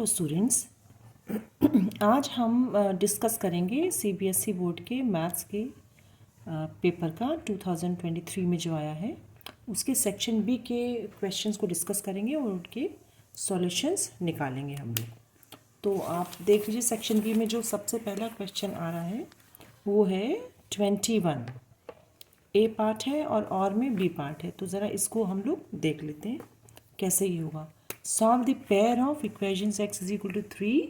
Hello students. आज हम discuss करेंगे सीबीएसई बोर्ड के मैथ्स के पेपर का 2023 में जो आया है उसके सेक्शन बी के क्वेश्चंस को डिस्कस करेंगे और उनके सॉल्यूशंस निकालेंगे हम लोग। तो आप देख लीजिए, सेक्शन बी में जो सबसे पहला क्वेश्चन आ रहा है वो है 21। ए पार्ट है और में बी पार्ट है। तो ज़रा इसको हम लोग देख लेते हैं कैसे ही होगा। Solve the pair of equations x is equal to 3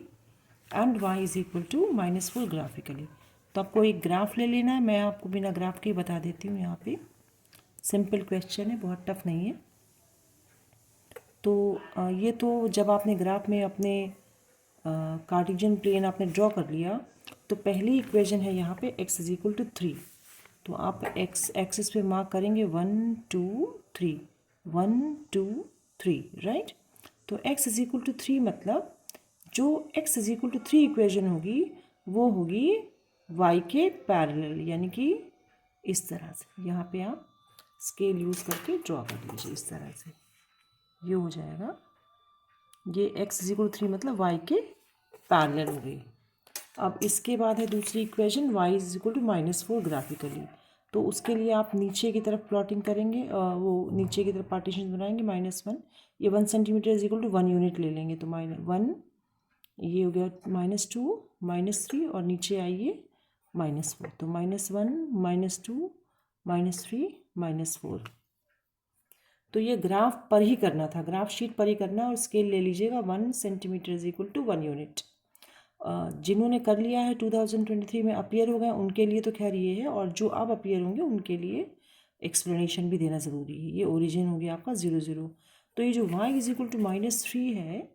and y is equal to -4 graphically. तो आपको एक ग्राफ ले लेना है। मैं आपको बिना ग्राफ के ही बता देती हूँ। यहाँ पे सिंपल क्वेश्चन है, बहुत टफ नहीं है। तो ये तो जब आपने ग्राफ में अपने कार्टेशियन प्लेन आपने ड्रॉ कर लिया तो पहली इक्वेशन है यहाँ पे x इज इक्वल टू 3। तो आप x एक्सिस पे मार्क करेंगे 1 2 3 1 2 3, राइट। तो x इज इक्वल टू 3 मतलब जो x is equal to 3 equation होगी वो होगी y के पैरेलल, यानी कि इस तरह से। यहाँ पे आप स्केल यूज़ करके ड्रॉ कर लीजिए इस तरह से। ये हो जाएगा, ये x इज इक्वल टू 3 मतलब y के पैरेलल हो गई। अब इसके बाद है दूसरी equation y is equal to -4 graphically. तो उसके लिए आप नीचे की तरफ प्लॉटिंग करेंगे, वो नीचे की तरफ पार्टीशन बनाएंगे -1। ये 1 centimetre is equal to 1 unit ले लेंगे। तो -1, ये हो गया -2 -3 और नीचे आइए -4। तो -1 -2 -3 -4। तो ये ग्राफ पर ही करना था, ग्राफ शीट पर ही करना। और स्केल ले लीजिएगा 1 centimetre is equal to 1 unit. जिन्होंने कर लिया है 2023 में अपियर हो गए उनके लिए तो खैर ये है, और जो अब अपियर होंगे उनके लिए एक्सप्लेनेशन भी देना ज़रूरी है। ये ओरिजिन हो गया आपका 0 0। तो ये जो y इज इक्वल टू -3 है,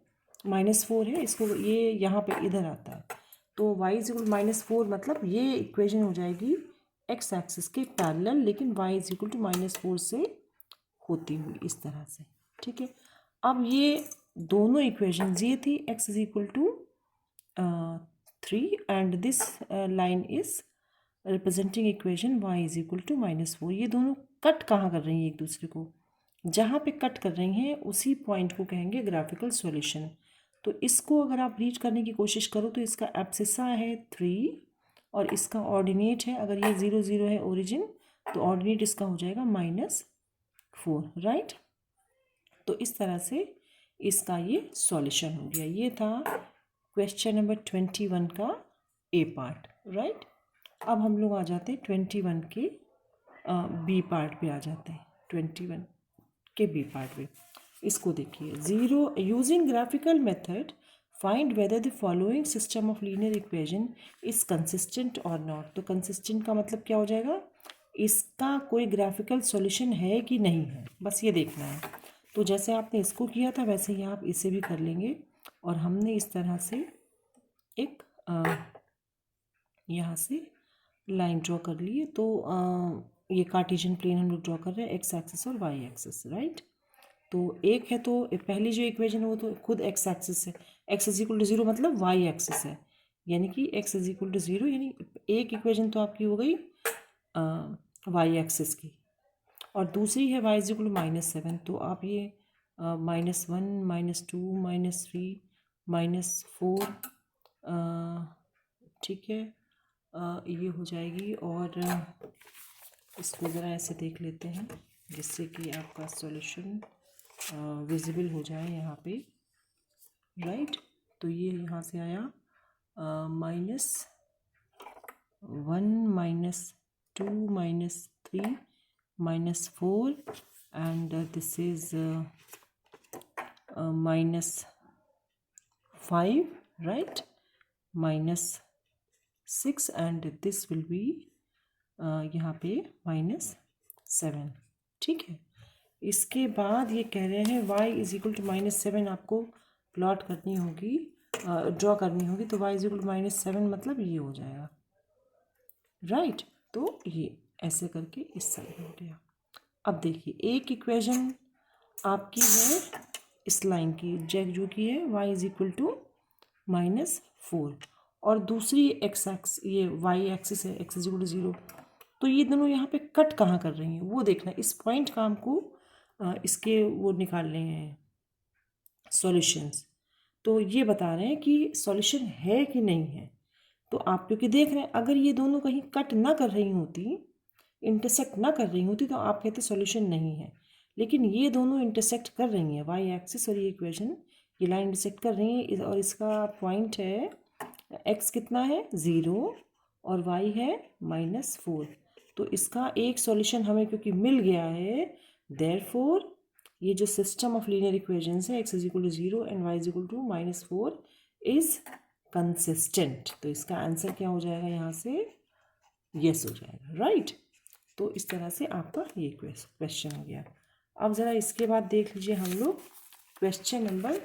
-4 है, इसको ये यहाँ पे इधर आता है। तो y इज इक्वल टू -4 मतलब ये इक्वेशन हो जाएगी x एक्सिस के पैरेलल, लेकिन y इज इक्वल टू -4 से होती हुई इस तरह से। ठीक है, अब ये दोनों इक्वेशंस ये थी x is equal to 3 and this line is representing equation y is equal to -4। ये दोनों कट कहाँ कर रही हैं एक दूसरे को? जहाँ पे कट कर रही हैं उसी पॉइंट को कहेंगे ग्राफिकल सॉल्यूशन। तो इसको अगर आप रीच करने की कोशिश करो तो इसका एब्सिसा है 3 और इसका ऑर्डिनेट है, अगर ये 0 0 है ओरिजिन तो ऑर्डिनेट इसका हो जाएगा -4, राइट। तो इस तरह से इसका ये सॉल्यूशन हो गया। ये था क्वेश्चन नंबर 21 का ए पार्ट, राइट। अब हम लोग आ जाते हैं 21 के बी पार्ट पे आ जाते हैं। 21 के बी पार्ट पे इसको देखिए। 0 using graphical method find whether the following system of linear equation is consistent और नॉट। तो कंसिस्टेंट का मतलब क्या हो जाएगा? इसका कोई ग्राफिकल सॉल्यूशन है कि नहीं है, बस ये देखना है। तो जैसे आपने इसको किया था वैसे ही आप इसे भी कर लेंगे। और हमने इस तरह से एक यहाँ से लाइन ड्रॉ कर लिए। तो ये कार्टेशियन प्लेन हम लोग ड्रॉ कर रहे हैं, एक्स एक्सिस और वाई एक्सिस, राइट। तो एक है, तो पहली जो इक्वेशन है वो तो खुद एक्स एक्सिस है, एक्स इज इक्वल टू 0 मतलब वाई एक्सिस है, यानी कि एक्स इज इक्वल टू 0, यानी एक इक्वेशन तो आपकी हो गई वाई एक्सिस की। और दूसरी है y इज इक्वल टू -7। तो आप ये -1 -2 -3 -4, ठीक है, ये हो जाएगी। और इसको ज़रा ऐसे देख लेते हैं जिससे कि आपका सॉल्यूशन विजिबल हो जाए यहाँ पे, राइट। तो ये यहाँ से आया -1 -2 -3 -4 and this is -5, right, -6 and this will be यहाँ पे -7, ठीक है। इसके बाद ये कह रहे हैं y इज इक्वल टू -7 आपको प्लॉट करनी होगी, ड्रॉ करनी होगी। तो y इज इक्वल टू -7 मतलब ये हो जाएगा, राइट। तो ये ऐसे करके इस साइड हो गया। अब देखिए, एक इक्वेशन आपकी है इस लाइन की जो की है y इज इक्वल टू -4 और दूसरी ये y एक्सिस है, x इज इक्वल टू 0। तो ये दोनों यहाँ पे कट कहाँ कर रही हैं वो देखना है। इस पॉइंट का हमको इसके वो निकालने हैं सॉल्यूशंस। तो ये बता रहे हैं कि सॉल्यूशन है कि नहीं है। तो आप क्योंकि देख रहे हैं अगर ये दोनों कहीं कट ना कर रही होती, इंटरसेक्ट ना कर रही होती, तो आप कहते सॉल्यूशन नहीं है। लेकिन ये दोनों इंटरसेक्ट कर रही हैं, वाई एक्सिस और ये इक्वेशन, ये लाइन इंटरसेक्ट कर रही है और इसका पॉइंट है एक्स कितना है 0 और वाई है -4। तो इसका एक सॉल्यूशन हमें क्योंकि मिल गया है, देयरफॉर ये जो सिस्टम ऑफ लीनियर इक्वेशंस है x is equal to 0 and y is equal to -4 is consistent. तो इसका आंसर क्या हो जाएगा यहाँ से, यस हो जाएगा, राइट। तो इस तरह से आपका ये क्वेश्चन हो गया। अब ज़रा इसके बाद देख लीजिए हम लोग क्वेश्चन नंबर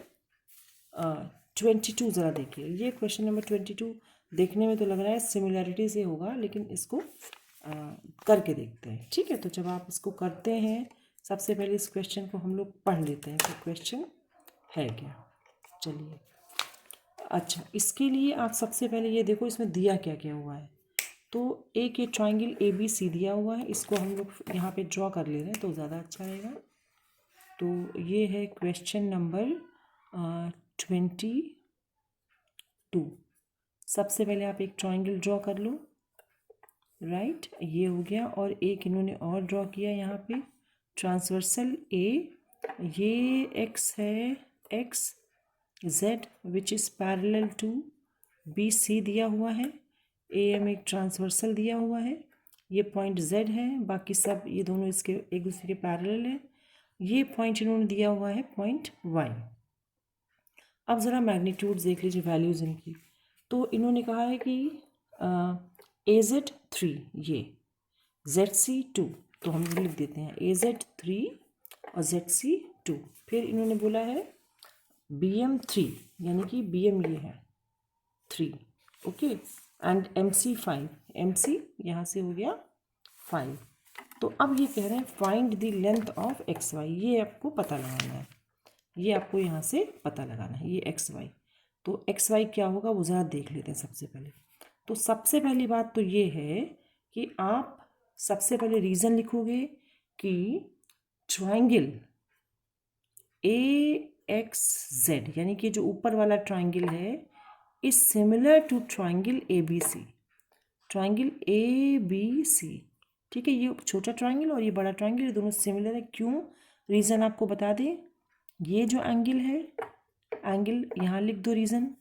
22 ज़रा देखिए। ये क्वेश्चन नंबर 22 देखने में तो लग रहा है सिमिलैरिटी से होगा, लेकिन इसको करके देखते हैं, ठीक है। तो जब आप इसको करते हैं, सबसे पहले इस क्वेश्चन को हम लोग पढ़ लेते हैं कि क्वेश्चन है क्या। चलिए, अच्छा, इसके लिए आप सबसे पहले ये देखो इसमें दिया क्या क्या हुआ है। तो एक ये ट्राइंगल ABC दिया हुआ है, इसको हम लोग यहाँ पे ड्रॉ कर ले रहे हैं तो ज़्यादा अच्छा रहेगा। तो ये है क्वेश्चन नंबर 22। सबसे पहले आप एक ट्राइंगल ड्रॉ कर लो, राइट, ये हो गया। और एक इन्होंने और ड्रॉ किया यहाँ पे ट्रांसवर्सल A, ये एक्स है, x Z which is parallel to BC दिया हुआ है, AM एक ट्रांसवर्सल दिया हुआ है, ये पॉइंट Z है, बाकी सब ये दोनों इसके एक दूसरे के पैरेलल है। ये पॉइंट इन्होंने दिया हुआ है पॉइंट Y। अब ज़रा मैग्नीट्यूड देख लीजिए, वैल्यूज़ इनकी। तो इन्होंने कहा है कि AZ 3, ये ZC 2, तो हम लिख देते हैं AZ 3 और ZC 2। फिर इन्होंने बोला है BM 3, यानी कि BM ये है 3, ओके, एंड MC 5, MC यहाँ से हो गया 5। तो अब ये कह रहे हैं find the length of XY, ये आपको पता लगाना है, ये आपको यहाँ से पता लगाना है, ये XY। तो XY क्या होगा वो ज़रा देख लेते हैं सबसे पहले। तो सबसे पहली बात तो ये है कि आप सबसे पहले रीज़न लिखोगे कि ट्राइंगल AXZ, यानी कि जो ऊपर वाला ट्राइंगल है, is similar to triangle ABC, triangle ABC, ठीक है। ये छोटा ट्राइंगल और ये बड़ा ट्राइंगल, ये दोनों सिमिलर है। क्यों, रीज़न आपको बता दें, ये जो एंगल है, एंगल यहाँ लिख दो reason,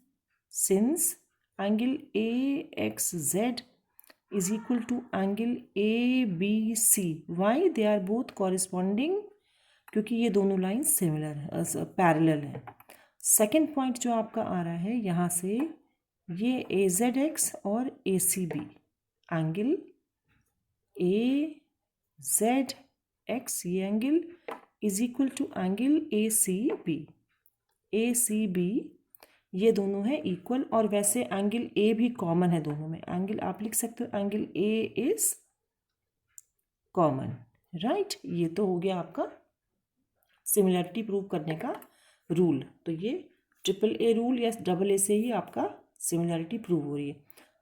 since angle AXZ is equal to angle ABC, why they are both corresponding, क्योंकि ये दोनों लाइन सिमिलर है, पैरेलल है। सेकंड पॉइंट जो आपका आ रहा है यहाँ से, ये AZX और ACB, एंगल AZX ये angle is equal to angle ACB, ACB ये दोनों हैं इक्वल। और वैसे एंगल A भी कॉमन है दोनों में, एंगल आप लिख सकते हो angle A is common, right. ये तो हो गया आपका सिमिलरिटी प्रूव करने का रूल। तो ये AAA रूल या AA से ही आपका सिमिलरिटी प्रूव हो रही है।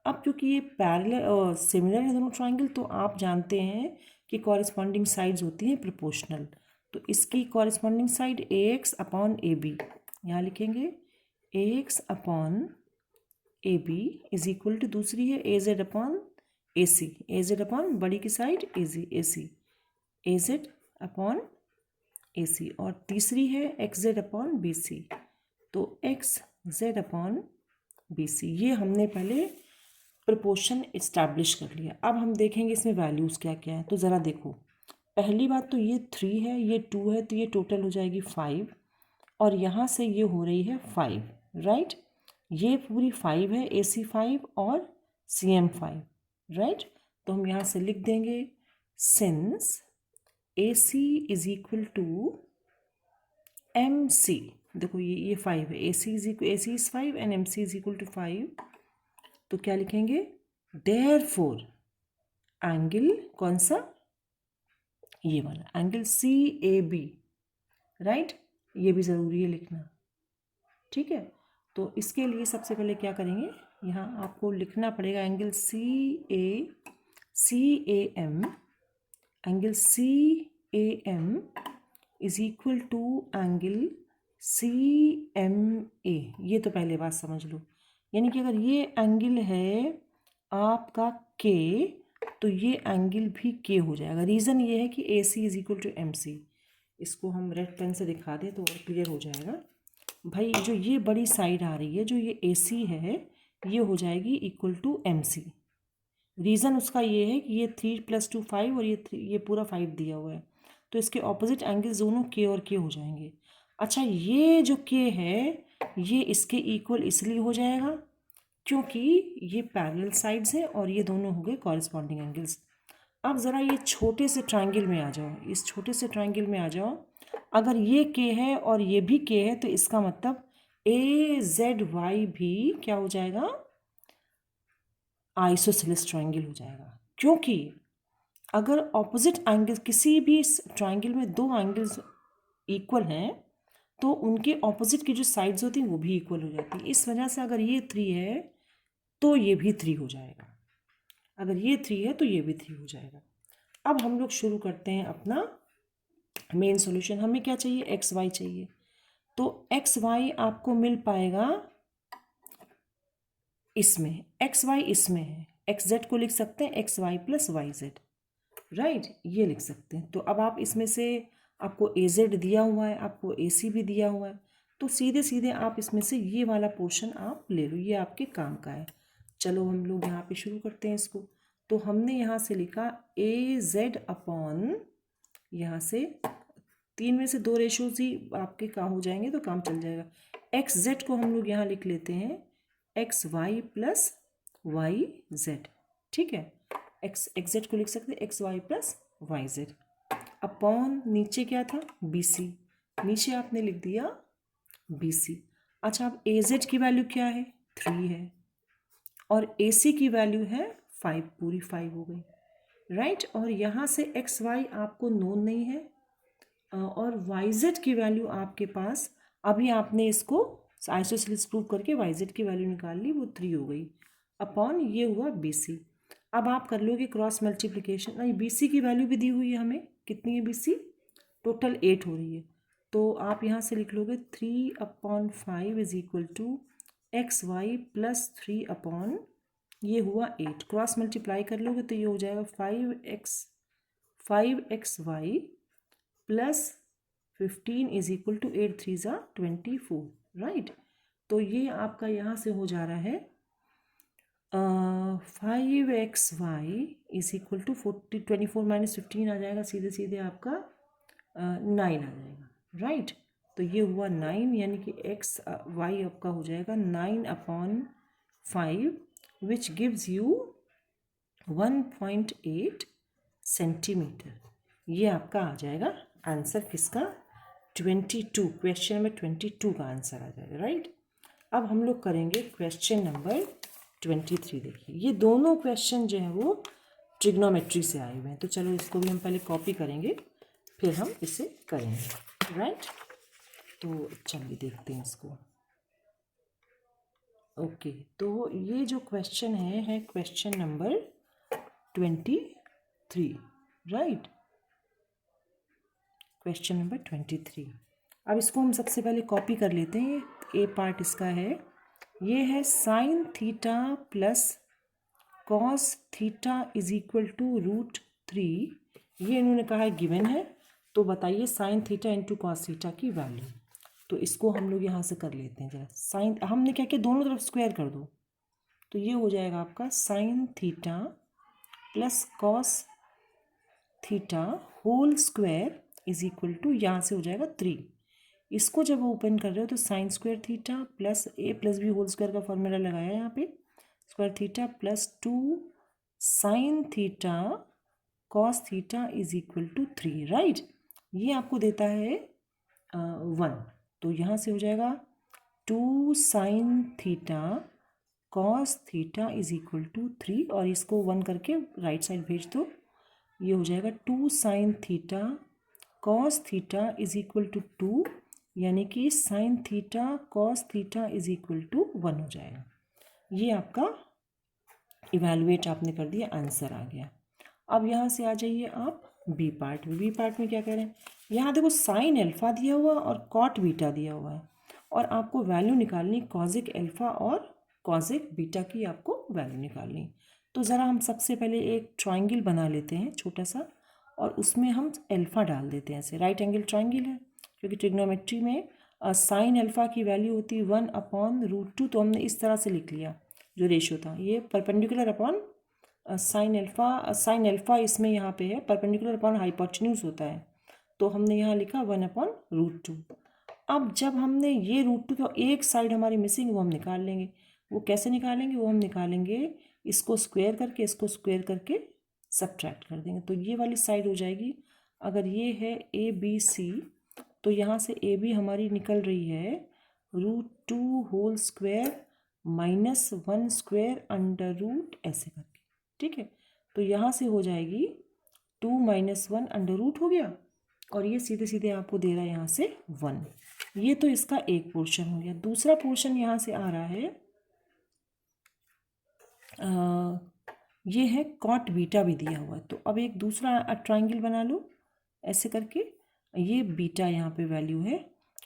अब क्योंकि ये पैरेलल सिमिलर है दोनों ट्राइंगल, तो आप जानते हैं कि कॉरेस्पॉन्डिंग साइड्स होती हैं प्रोपोर्शनल। तो इसकी corresponding side AX upon AB, यहाँ लिखेंगे AX upon AB is equal to, दूसरी है AZ upon AC, AZ upon बड़ी की side AC, AZ upon AC, और तीसरी है XZ अपॉन BC, तो XZ अपॉन BC। ये हमने पहले प्रोपोर्शन इस्टेब्लिश कर लिया। अब हम देखेंगे इसमें वैल्यूज़ क्या क्या है। तो ज़रा देखो, पहली बात तो ये 3 है, ये 2 है, तो ये टोटल हो जाएगी 5, और यहाँ से ये हो रही है 5, राइट। ये पूरी 5 है, AC 5 और CM 5, राइट। तो हम यहाँ से लिख देंगे since AC is equal to MC, देखो ये 5 है, AC is 5 and MC is equal to 5, तो क्या लिखेंगे, देयरफॉर एंगल कौन सा, ये वाला एंगल CAB, राइट, ये भी ज़रूरी है लिखना, ठीक है। तो इसके लिए सबसे पहले क्या करेंगे, यहाँ आपको लिखना पड़ेगा angle CAM, angle CAM is equal to angle CMA, ये तो पहले बात समझ लो। यानी कि अगर ये एंगल है आपका K, तो ये एंगल भी K हो जाएगा। रीज़न ये है कि AC is equal to MC। इसको हम रेड पेन से दिखा दें तो और क्लियर हो जाएगा। भाई जो ये बड़ी साइड आ रही है, जो ये AC है, ये हो जाएगी इक्वल टू MC। रीज़न उसका ये है कि ये 3 + 2 5 और ये पूरा 5 दिया हुआ है, तो इसके ऑपोजिट एंगल्स दोनों K और K हो जाएंगे। अच्छा, ये जो K है ये इसके इक्वल इसलिए हो जाएगा क्योंकि ये पैरेलल साइड्स हैं और ये दोनों हो गए कॉरेस्पॉन्डिंग एंगल्स। अब ज़रा ये छोटे से ट्रायंगल में आ जाओ, इस छोटे से ट्रायंगल में आ जाओ। अगर ये K है और ये भी K है तो इसका मतलब AZY भी क्या हो जाएगा, आइसोसेलेस ट्रायंगल हो जाएगा। क्योंकि अगर ऑपोजिट एंगल किसी भी ट्रायंगल में दो एंगल्स इक्वल हैं तो उनके ऑपोजिट की जो साइड्स होती हैं वो भी इक्वल हो जाती है। इस वजह से अगर ये 3 है तो ये भी 3 हो जाएगा, अगर ये 3 है तो ये भी 3 हो जाएगा। अब हम लोग शुरू करते हैं अपना मेन सॉल्यूशन। हमें क्या चाहिए, एक्स वाई चाहिए। तो एक्स वाई आपको मिल पाएगा इसमें, एक्स वाई इसमें है। एक्स जेड को लिख सकते हैं x y plus y z, right, ये लिख सकते हैं। तो अब आप इसमें से, आपको ए जेड दिया हुआ है, आपको ए सी भी दिया हुआ है, तो सीधे सीधे आप इसमें से ये वाला पोर्शन आप ले लो, ये आपके काम का है। चलो हम लोग यहाँ पे शुरू करते हैं इसको। तो हमने यहाँ से लिखा ए जेड अपॉन, यहाँ से 3 में से 2 रेशोज ही आपके काम हो जाएंगे तो काम चल जाएगा। एक्स जेड को हम लोग यहाँ लिख लेते हैं x y plus y z, ठीक है। एक्स जेड को लिख सकते हैं x y plus y z upon, नीचे क्या था बी सी, नीचे आपने लिख दिया बी सी। अच्छा, अब ए जेड की वैल्यू क्या है, 3 है, और ए सी की वैल्यू है 5, पूरी 5 हो गई, राइट। और यहाँ से एक्स वाई आपको नोन नहीं है, और वाई जेड की वैल्यू आपके पास, अभी आपने इसको आइसोसेलेस प्रूव करके वाई जेड की वैल्यू निकाल ली, वो 3 हो गई, अपॉन ये हुआ बी सी। अब आप कर लोगे क्रॉस मल्टीप्लिकेशन, नहीं बी सी की वैल्यू भी दी हुई है हमें, कितनी है बी सी, टोटल 8 हो रही है। तो आप यहाँ से लिख लोगे 3/5 is equal to x y plus 3 upon, ये हुआ 8, क्रॉस मल्टीप्लाई कर लोगे तो ये हो जाएगा 5x y plus 15 is equal to 8 3 ज़ा 24, राइट। तो ये आपका यहाँ से हो जा रहा है 5xy is equal to 24 minus 15 आ जाएगा, सीधे सीधे आपका 9 आ जाएगा, राइट। तो ये हुआ 9, यानी कि एक्स वाई आपका हो जाएगा 9/5 विच गिव्स यू 1.8 सेंटीमीटर। ये आपका आ जाएगा आंसर किसका, 22, क्वेश्चन नंबर 22 का आंसर आ जाएगा, राइट। अब हम लोग करेंगे क्वेश्चन नंबर 23। देखिए ये दोनों क्वेश्चन जो है वो ट्रिग्नोमेट्री से आए हुए हैं, तो चलो इसको भी हम पहले कॉपी करेंगे फिर हम इसे करेंगे, राइट। तो चलिए देखते हैं इसको। ओके, तो ये जो क्वेश्चन है question number 23, right, question number 23। अब इसको हम सबसे पहले कॉपी कर लेते हैं। ए पार्ट इसका है, ये है sine theta plus cos theta is equal to √3। ये इन्होंने कहा है गिवन है, तो बताइए sine theta into cos theta की वैल्यू। तो इसको हम लोग यहाँ से कर लेते हैं जरा। साइन, हमने क्या किया, दोनों तरफ स्क्वायर कर दो, तो ये हो जाएगा आपका sine theta plus cos theta whole square is equal to, यहाँ से हो जाएगा 3। इसको जब ओपन कर रहे हो तो sine square theta plus a plus b whole square का फॉर्मूला लगाया यहाँ पे, square theta plus 2 sine theta cos theta is equal to 3, right. ये आपको देता है 1, तो यहाँ से हो जाएगा 2 sine theta cos theta is equal to 3, और इसको 1 करके राइट साइड भेज दो, ये हो जाएगा 2 sine theta cos theta is equal to 2, यानी कि sine theta cos theta is equal to 1 हो जाएगा। ये आपका इवैल्यूएट आपने कर दिया, आंसर आ गया। अब यहाँ से आ जाइए आप बी पार्ट में। बी पार्ट में क्या कह रहे हैं, यहाँ देखो साइन अल्फ़ा दिया हुआ और कॉट बीटा दिया हुआ है, और आपको वैल्यू निकालनी कॉजिक अल्फ़ा और कॉजिक बीटा की आपको वैल्यू निकालनी। तो ज़रा हम सबसे पहले एक ट्राइंगल बना लेते हैं छोटा सा, और उसमें हम अल्फ़ा डाल देते हैं। ऐसे राइट एंगल ट्राइंगल है, क्योंकि ट्रिग्नोमेट्री में साइन अल्फ़ा की वैल्यू होती है 1/√2, तो हमने इस तरह से लिख लिया जो रेशियो था, ये परपेंडिकुलर अपॉन साइन अल्फ़ा इसमें यहाँ पे है, परपेंडिकुलर अपॉन हाइपोटेन्यूज होता है, तो हमने यहाँ लिखा 1/√2। अब जब हमने ये √2 तो एक साइड हमारी मिसिंग, वो हम निकाल लेंगे। वो कैसे निकालेंगे? वो हम निकालेंगे इसको स्क्वायर करके, इसको स्क्वायर करके सब्ट्रैक्ट कर देंगे, तो ये वाली साइड हो जाएगी। अगर ये है ABC, तो यहाँ से AB हमारी निकल रही है √2 whole square -1 square under root ऐसे करके, ठीक है। तो यहाँ से हो जाएगी 2 - 1 अंडर रूट हो गया, और ये सीधे सीधे आपको दे रहा है यहाँ से 1। ये तो इसका एक पोर्शन हो गया। दूसरा पोर्शन यहाँ से आ रहा है, ये है कॉट बीटा भी दिया हुआ है। तो अब एक दूसरा ट्राइंगल बना लो ऐसे करके, ये बीटा यहाँ पे वैल्यू है,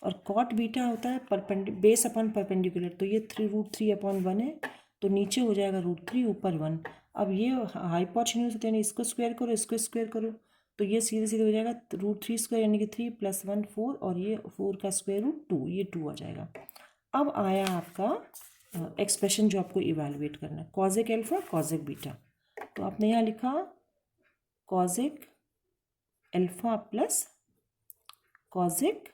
और कॉट बीटा होता है बेस अपॉन परपेंडिकुलर, तो ये 3√3/1 है, तो नीचे हो जाएगा √3 ऊपर 1। अब ये हाइपोटेन्यूज होते हैं, इसको स्क्वायर करो, इसको स्क्वायर करो, तो ये सीधे सीधे हो जाएगा √3 स्क्वायर यानी कि 3 + 1 4, और ये 4 का स्क्वायर रूट 2, ये 2 आ जाएगा। अब आया आपका एक्सप्रेशन जो आपको इवेलुएट करना है, कॉजिक अल्फा कॉजिक बीटा। तो आपने यहाँ लिखा kojic alpha plus kojic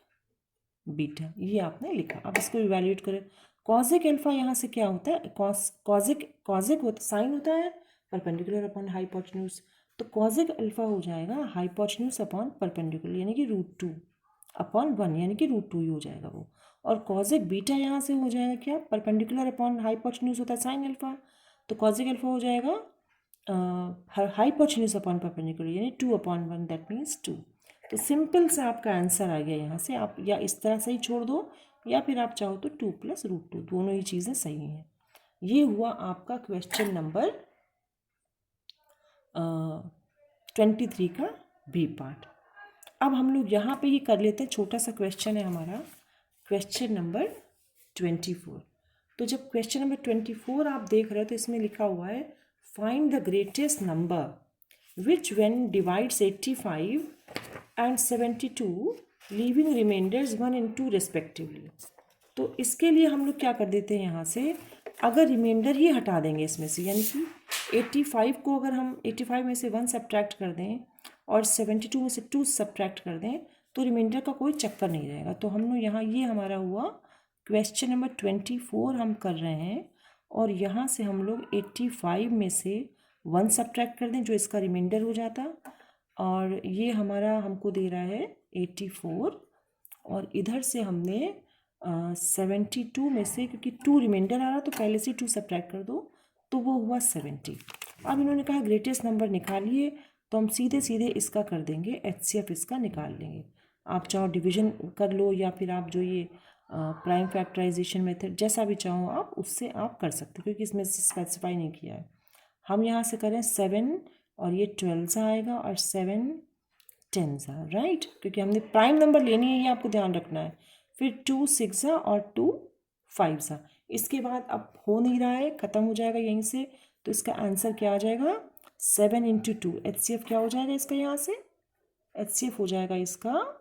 beta, ये आपने लिखा। अब इसको इवेल्यूएट करें। कॉजिक अल्फा यहाँ से क्या होता है? कॉजिक होता साइन होता है परपेंडिकुलर अपॉन हाइपोटेन्यूज, तो कॉजिक अल्फा हो जाएगा हाइपोटेन्यूज अपॉन परपेंडिकुलर यानी कि √2/1 यानी कि √2 ही हो जाएगा वो। और कॉजिक बीटा यहाँ से हो जाएगा क्या? परपेंडिकुलर अपॉन हाइपोटेन्यूज होता है साइन अल्फा, तो कॉजिक अल्फा हो जाएगा हाइपोटेन्यूज अपॉन परपेंडिकुलर यानी 2/1, दैट मीन्स 2। तो सिंपल सा आपका आंसर आ गया। यहाँ से आप या इस तरह से ही छोड़ दो, या फिर आप चाहो तो 2 + √2, दोनों ही चीज़ें सही हैं। ये हुआ आपका क्वेश्चन नंबर 23 का बी पार्ट। अब हम लोग यहाँ पे ही कर लेते हैं, छोटा सा क्वेश्चन है हमारा, क्वेश्चन नंबर 24। तो जब क्वेश्चन नंबर 24 आप देख रहे हो, तो इसमें लिखा हुआ है find the greatest number which when divides 85 and 72 leaving remainders 1 and 2 respectively. तो इसके लिए हम लोग क्या कर देते हैं, यहाँ से अगर रिमाइंडर ही हटा देंगे इसमें से, यानी कि 85 को अगर हम 85 में से 1 सब्ट्रैक्ट कर दें और 72 में से 2 सब्ट्रैक्ट कर दें, तो रिमाइंडर का कोई चक्कर नहीं रहेगा। तो हम लोग यहाँ, ये हमारा हुआ क्वेश्चन नंबर 24 हम कर रहे हैं, और यहाँ से हम लोग 85 में से 1 सब्ट्रैक्ट कर दें जो इसका रिमाइंडर हो जाता, और ये हमारा हमको दे रहा है 84, और इधर से हमने 72 में से, क्योंकि 2 रिमाइंडर आ रहा तो पहले से 2 सब्ट्रैक्ट कर दो, तो वो हुआ 70। अब इन्होंने कहा ग्रेटेस्ट नंबर निकालिए, तो हम सीधे सीधे इसका कर देंगे HCF, इसका निकाल लेंगे। आप चाहो डिवीजन कर लो, या फिर आप जो ये प्राइम फैक्टराइजेशन मेथड जैसा भी चाहो आप उससे आप कर सकते हो, क्योंकि इसमें स्पेसिफाई नहीं किया है। हम यहाँ से करें 7 और ये 12 सा आएगा, और 7 10 सा, राइट, क्योंकि हमने प्राइम नंबर लेनी है, ये आपको ध्यान रखना है। फिर 2 6 सा और 2 5 सा। इसके बाद अब हो नहीं रहा है, ख़त्म हो जाएगा यहीं से, तो इसका आंसर क्या आ जाएगा? 7 × 2। HCF क्या हो जाएगा इसका? यहाँ से HCF हो जाएगा इसका,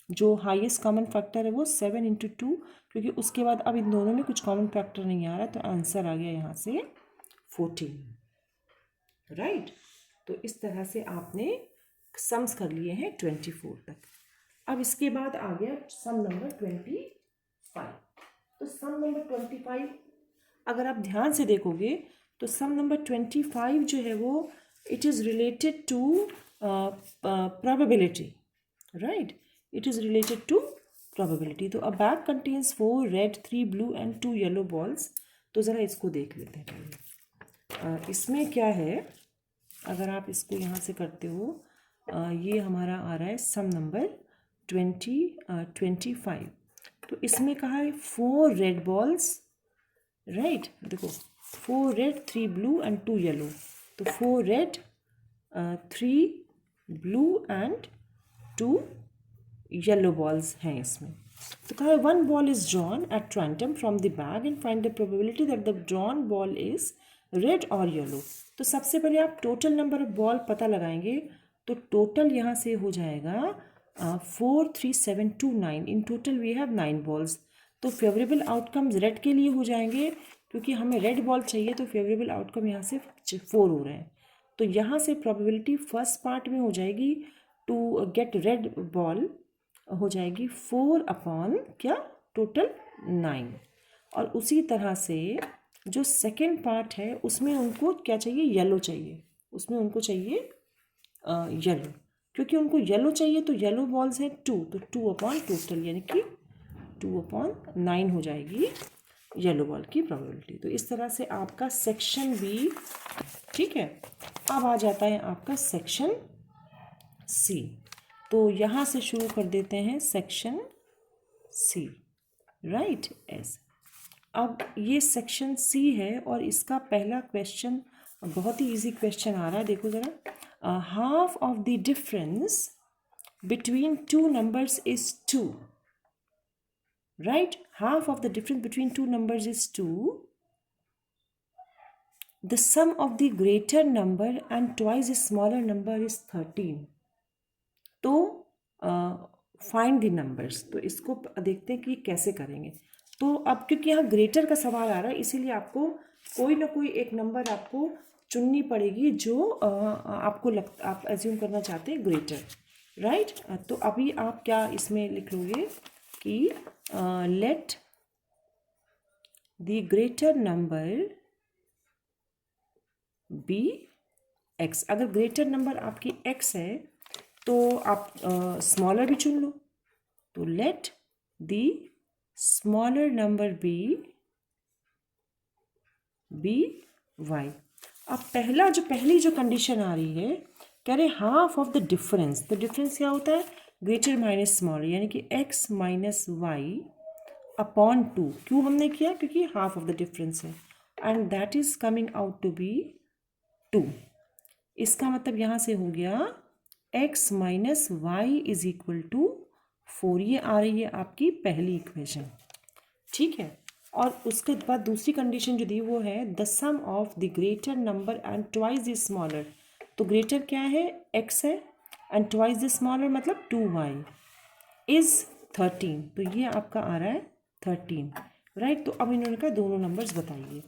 जो हाईएस्ट कॉमन फैक्टर है वो 7 × 2, क्योंकि उसके बाद अब इन दोनों में कुछ कॉमन फैक्टर नहीं आ रहा, तो आंसर आ गया यहाँ से 14, राइट। तो इस तरह से आपने सम्स कर लिए हैं 24 तक। अब इसके बाद आ गया सम नंबर 25। तो सम नंबर 25 अगर आप ध्यान से देखोगे, तो सम नंबर 25 जो है वो it is related to probability, right? It is related to probability. तो a bag contains 4 red, 3 blue and 2 yellow balls. तो ज़रा इसको देख लेते हैं पहले। इसमें क्या है, अगर आप इसको यहाँ से करते हो, ये हमारा आ रहा है सम नंबर 25। तो इसमें कहा है 4 रेड बॉल्स, राइट। देखो 4 रेड, 3 ब्लू एंड 2 येलो। तो 4 red, 3 blue and 2 yellow balls हैं इसमें। तो कहा है 1 ball is drawn at random from the bag and find the probability that the drawn ball is red और येलो। तो सबसे पहले आप टोटल नंबर ऑफ बॉल पता लगाएंगे। तो टोटल यहाँ से हो जाएगा 4 3 7 2 9। In total we have 9 balls. तो फेवरेबल आउटकम्स रेड के लिए हो जाएंगे, क्योंकि हमें रेड बॉल चाहिए, तो फेवरेबल आउटकम यहाँ से 4 हो रहे हैं। तो यहाँ से प्रोबेबिलिटी फर्स्ट पार्ट में हो जाएगी टू गेट रेड बॉल हो जाएगी 4 अपॉन क्या, टोटल 9। और उसी तरह से जो सेकेंड पार्ट है उसमें उनको क्या चाहिए, येलो चाहिए। उसमें उनको चाहिए येलो, क्योंकि उनको येलो चाहिए तो येलो बॉल्स हैं 2, तो 2 अपॉन टोटल यानी कि 2 अपॉन 9 हो जाएगी येलो बॉल की प्रोबेबिलिटी। तो इस तरह से आपका सेक्शन बी ठीक है। अब आ जाता है आपका सेक्शन सी। तो यहाँ से शुरू कर देते हैं सेक्शन सी, राइट एस। अब ये सेक्शन सी है और इसका पहला क्वेश्चन बहुत ही इजी क्वेश्चन आ रहा है। देखो ज़रा, half of the difference between two numbers is 2, right. Half of the difference between two numbers is 2. The sum of the greater number and twice the smaller number is 13. तो find the numbers. तो इसको देखते हैं कि कैसे करेंगे। तो अब क्योंकि यहाँ ग्रेटर का सवाल आ रहा है, इसीलिए आपको कोई ना कोई एक नंबर आपको चुननी पड़ेगी जो आपको आप एज्यूम करना चाहते हैं ग्रेटर, राइट। तो अभी आप क्या इसमें लिख लोगे कि let the greater number be x. अगर ग्रेटर नंबर आपकी एक्स है तो आप स्मॉलर भी चुन लो। तो let the smaller number be y. अब पहली जो कंडीशन आ रही है, कह रहे हाफ ऑफ द डिफरेंस। तो डिफरेंस क्या होता है, ग्रेटर माइनस स्मॉलर, यानी कि एक्स माइनस वाई अपॉन 2। क्यों हमने किया, क्योंकि हाफ ऑफ द डिफरेंस है and that is coming out to be 2। इसका मतलब यहाँ से हो गया x minus y is equal to 4। ये आ रही है आपकी पहली इक्वेशन, ठीक है। और उसके बाद दूसरी कंडीशन जो दी वो है the sum of the greater number and twice the smaller. तो ग्रेटर क्या है, x है, एंड ट्वाइस द स्मॉलर मतलब 2y इज 13। तो ये आपका आ रहा है 13, राइट। तो अब इन्होंने कहा दोनों नंबर्स बताइए।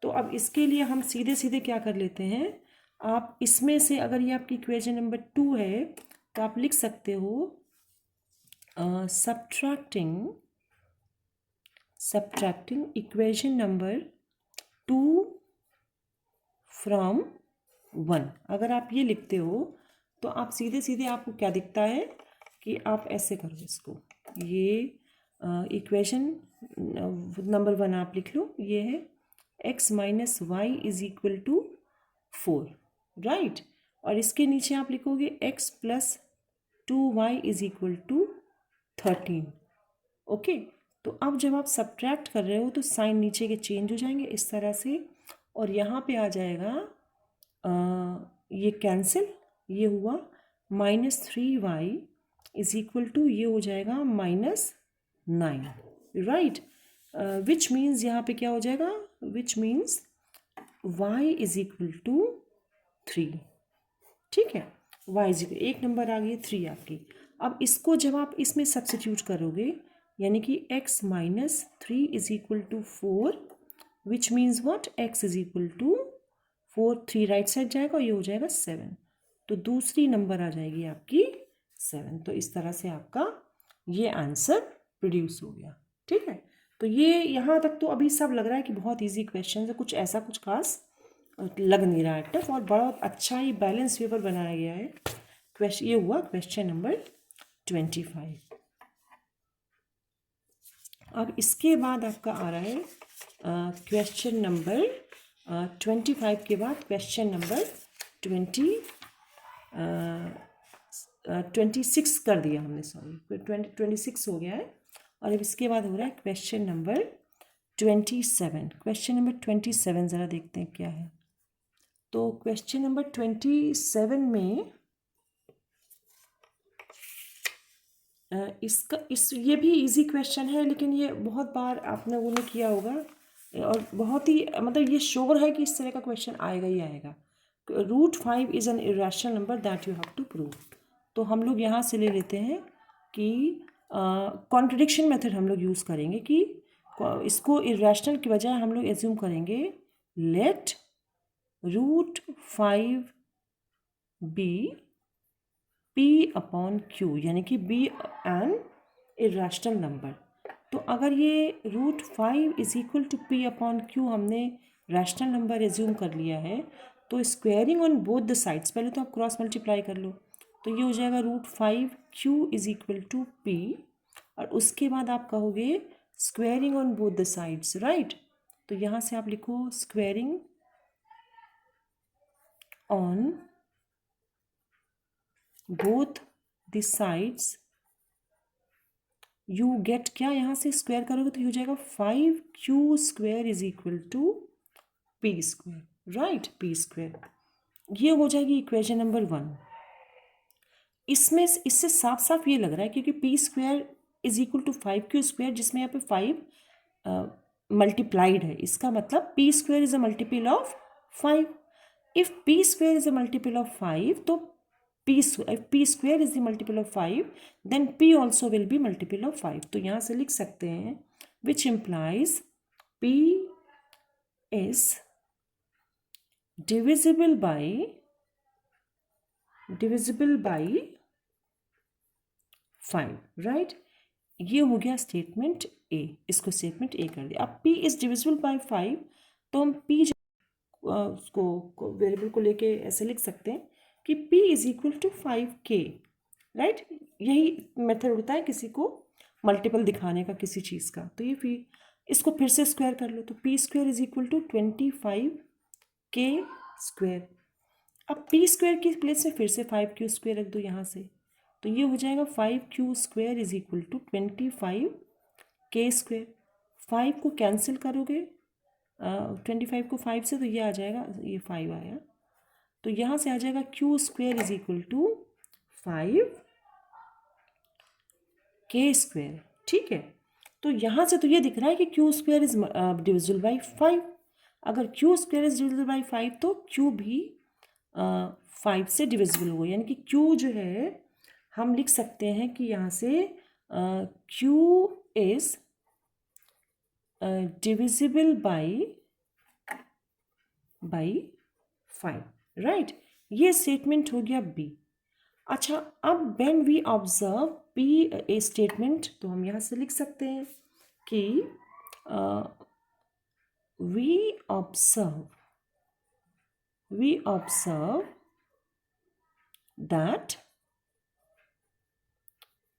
तो अब इसके लिए हम सीधे सीधे क्या कर लेते हैं, आप इसमें से अगर ये आपकी इक्वेशन नंबर 2 है तो आप लिख सकते हो subtracting इक्वेशन नंबर 2 फ्रॉम 1। अगर आप ये लिखते हो तो आप सीधे सीधे आपको क्या दिखता है कि आप ऐसे करो इसको, ये इक्वेशन नंबर 1 आप लिख लो। ये है x minus y is equal to 4, right. और इसके नीचे आप लिखोगे x plus 2y is equal to 13, okay. तो अब जब आप सब्ट्रैक्ट कर रहे हो तो साइन नीचे के चेंज हो जाएंगे इस तरह से, और यहाँ पे आ जाएगा ये कैंसिल, ये हुआ -3y इज इक्वल टू ये हो जाएगा -9, राइट। विच मीन्स यहाँ पे क्या हो जाएगा, which means y is equal to 3, ठीक है। y इज इक्वल, एक नंबर आ गई 3 आपकी। अब इसको जब आप इसमें सब्सिट्यूट करोगे यानी कि x minus 3 is equal to 4, which means what, x is equal to 4, 3 right side जाएगा और ये हो जाएगा 7। तो दूसरी नंबर आ जाएगी आपकी 7। तो इस तरह से आपका ये आंसर प्रोड्यूस हो गया, ठीक है। तो ये यहाँ तक तो अभी सब लग रहा है कि बहुत ईजी क्वेश्चन है, कुछ ऐसा कुछ खास लग नहीं रहा है टफ, और बहुत अच्छा ही बैलेंस पेपर बनाया गया है। ये हुआ क्वेश्चन नंबर 25। अब इसके बाद आपका आ रहा है क्वेश्चन नंबर 25 के बाद क्वेश्चन नंबर 26 कर दिया हमने, सॉरी 26 हो गया है। और अब इसके बाद हो रहा है क्वेश्चन नंबर 27। क्वेश्चन नंबर 27 ज़रा देखते हैं क्या है। तो क्वेश्चन नंबर 27 में ये भी इजी क्वेश्चन है, लेकिन ये बहुत बार आप लोगों ने किया होगा और बहुत ही मतलब ये श्योर है कि इस तरह का क्वेश्चन आएगा ही आएगा। √5 is an irrational number that you have to prove. तो हम लोग यहाँ से ले लेते हैं कि कॉन्ट्रडिक्शन मेथड हम लोग यूज़ करेंगे कि इसको इरेशनल की बजाय हम लोग एज्यूम करेंगे लेट √5 बी P/Q, यानी कि बी एन इरेशनल नंबर। तो अगर ये √5 इज इक्वल टू P/Q हमने रैशनल नंबर एज्यूम कर लिया है, तो squaring on both the sides, पहले तो आप क्रॉस मल्टीप्लाई कर लो, तो ये हो जाएगा √5Q is equal to P, और उसके बाद आप कहोगे squaring on both the sides, right. तो यहाँ से आप लिखो squaring on both the sides, you get क्या, यहाँ से स्क्वायर करोगे तो ये हो जाएगा 5Q² is equal to P², right, P²। ये हो जाएगी इक्वेशन नंबर 1। इससे साफ साफ ये लग रहा है क्योंकि P² is equal to 5Q², जिसमें यहाँ पे 5 मल्टीप्लाइड है, इसका मतलब P² is a multiple of 5। If P² is a multiple of 5, तो if P² is the multiple of 5, then P also will be multiple of 5। तो यहाँ से लिख सकते हैं which implies P is divisible by 5, right। ये हो गया स्टेटमेंट ए, इसको स्टेटमेंट ए कर दिया। अब P is divisible by 5, तो हम P उसको वेरिएबल को लेके ऐसे लिख सकते हैं कि P is equal to 5K, right. यही मेथड होता है किसी को मल्टीपल दिखाने का किसी चीज़ का। तो ये इसको फिर से स्क्वायर कर लो, तो P² is equal to 25K²। अब P² की प्लेस में फिर से 5Q² रख दो यहाँ से, तो ये हो जाएगा 5Q² is equal to 25K²। 5 को कैंसिल करोगे 25 को 5 से, तो ये आ जाएगा, ये 5 आया, तो यहाँ से आ जाएगा Q² is equal to 5K², ठीक है। तो यहाँ से तो ये दिख रहा है कि Q² इज डिविजिबल बाई 5। अगर Q² इज डिविजिबल बाई 5, तो Q भी 5 से डिविजिबल होगा, यानी कि Q जो है हम लिख सकते हैं कि यहाँ से Q is divisible by 5, right. ये स्टेटमेंट हो गया बी। अच्छा, अब when we observe B a statement, तो हम यहाँ से लिख सकते हैं कि we observe that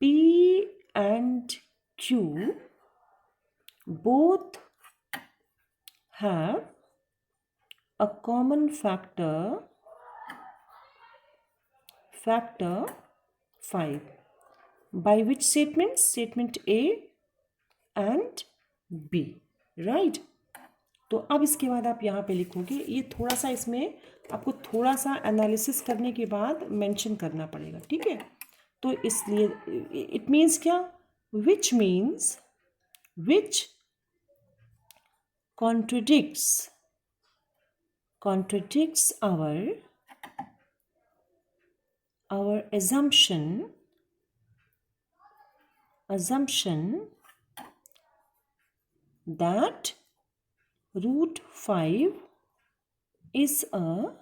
P and Q both have a common factor 5, by which statement A and B, right। तो अब इसके बाद आप यहाँ पे लिखोगे, ये थोड़ा सा इसमें आपको थोड़ा सा एनालिसिस करने के बाद मेंशन करना पड़ेगा, ठीक है। तो इसलिए इट मीन्स क्या, which means which contradicts our assumption that √5 is a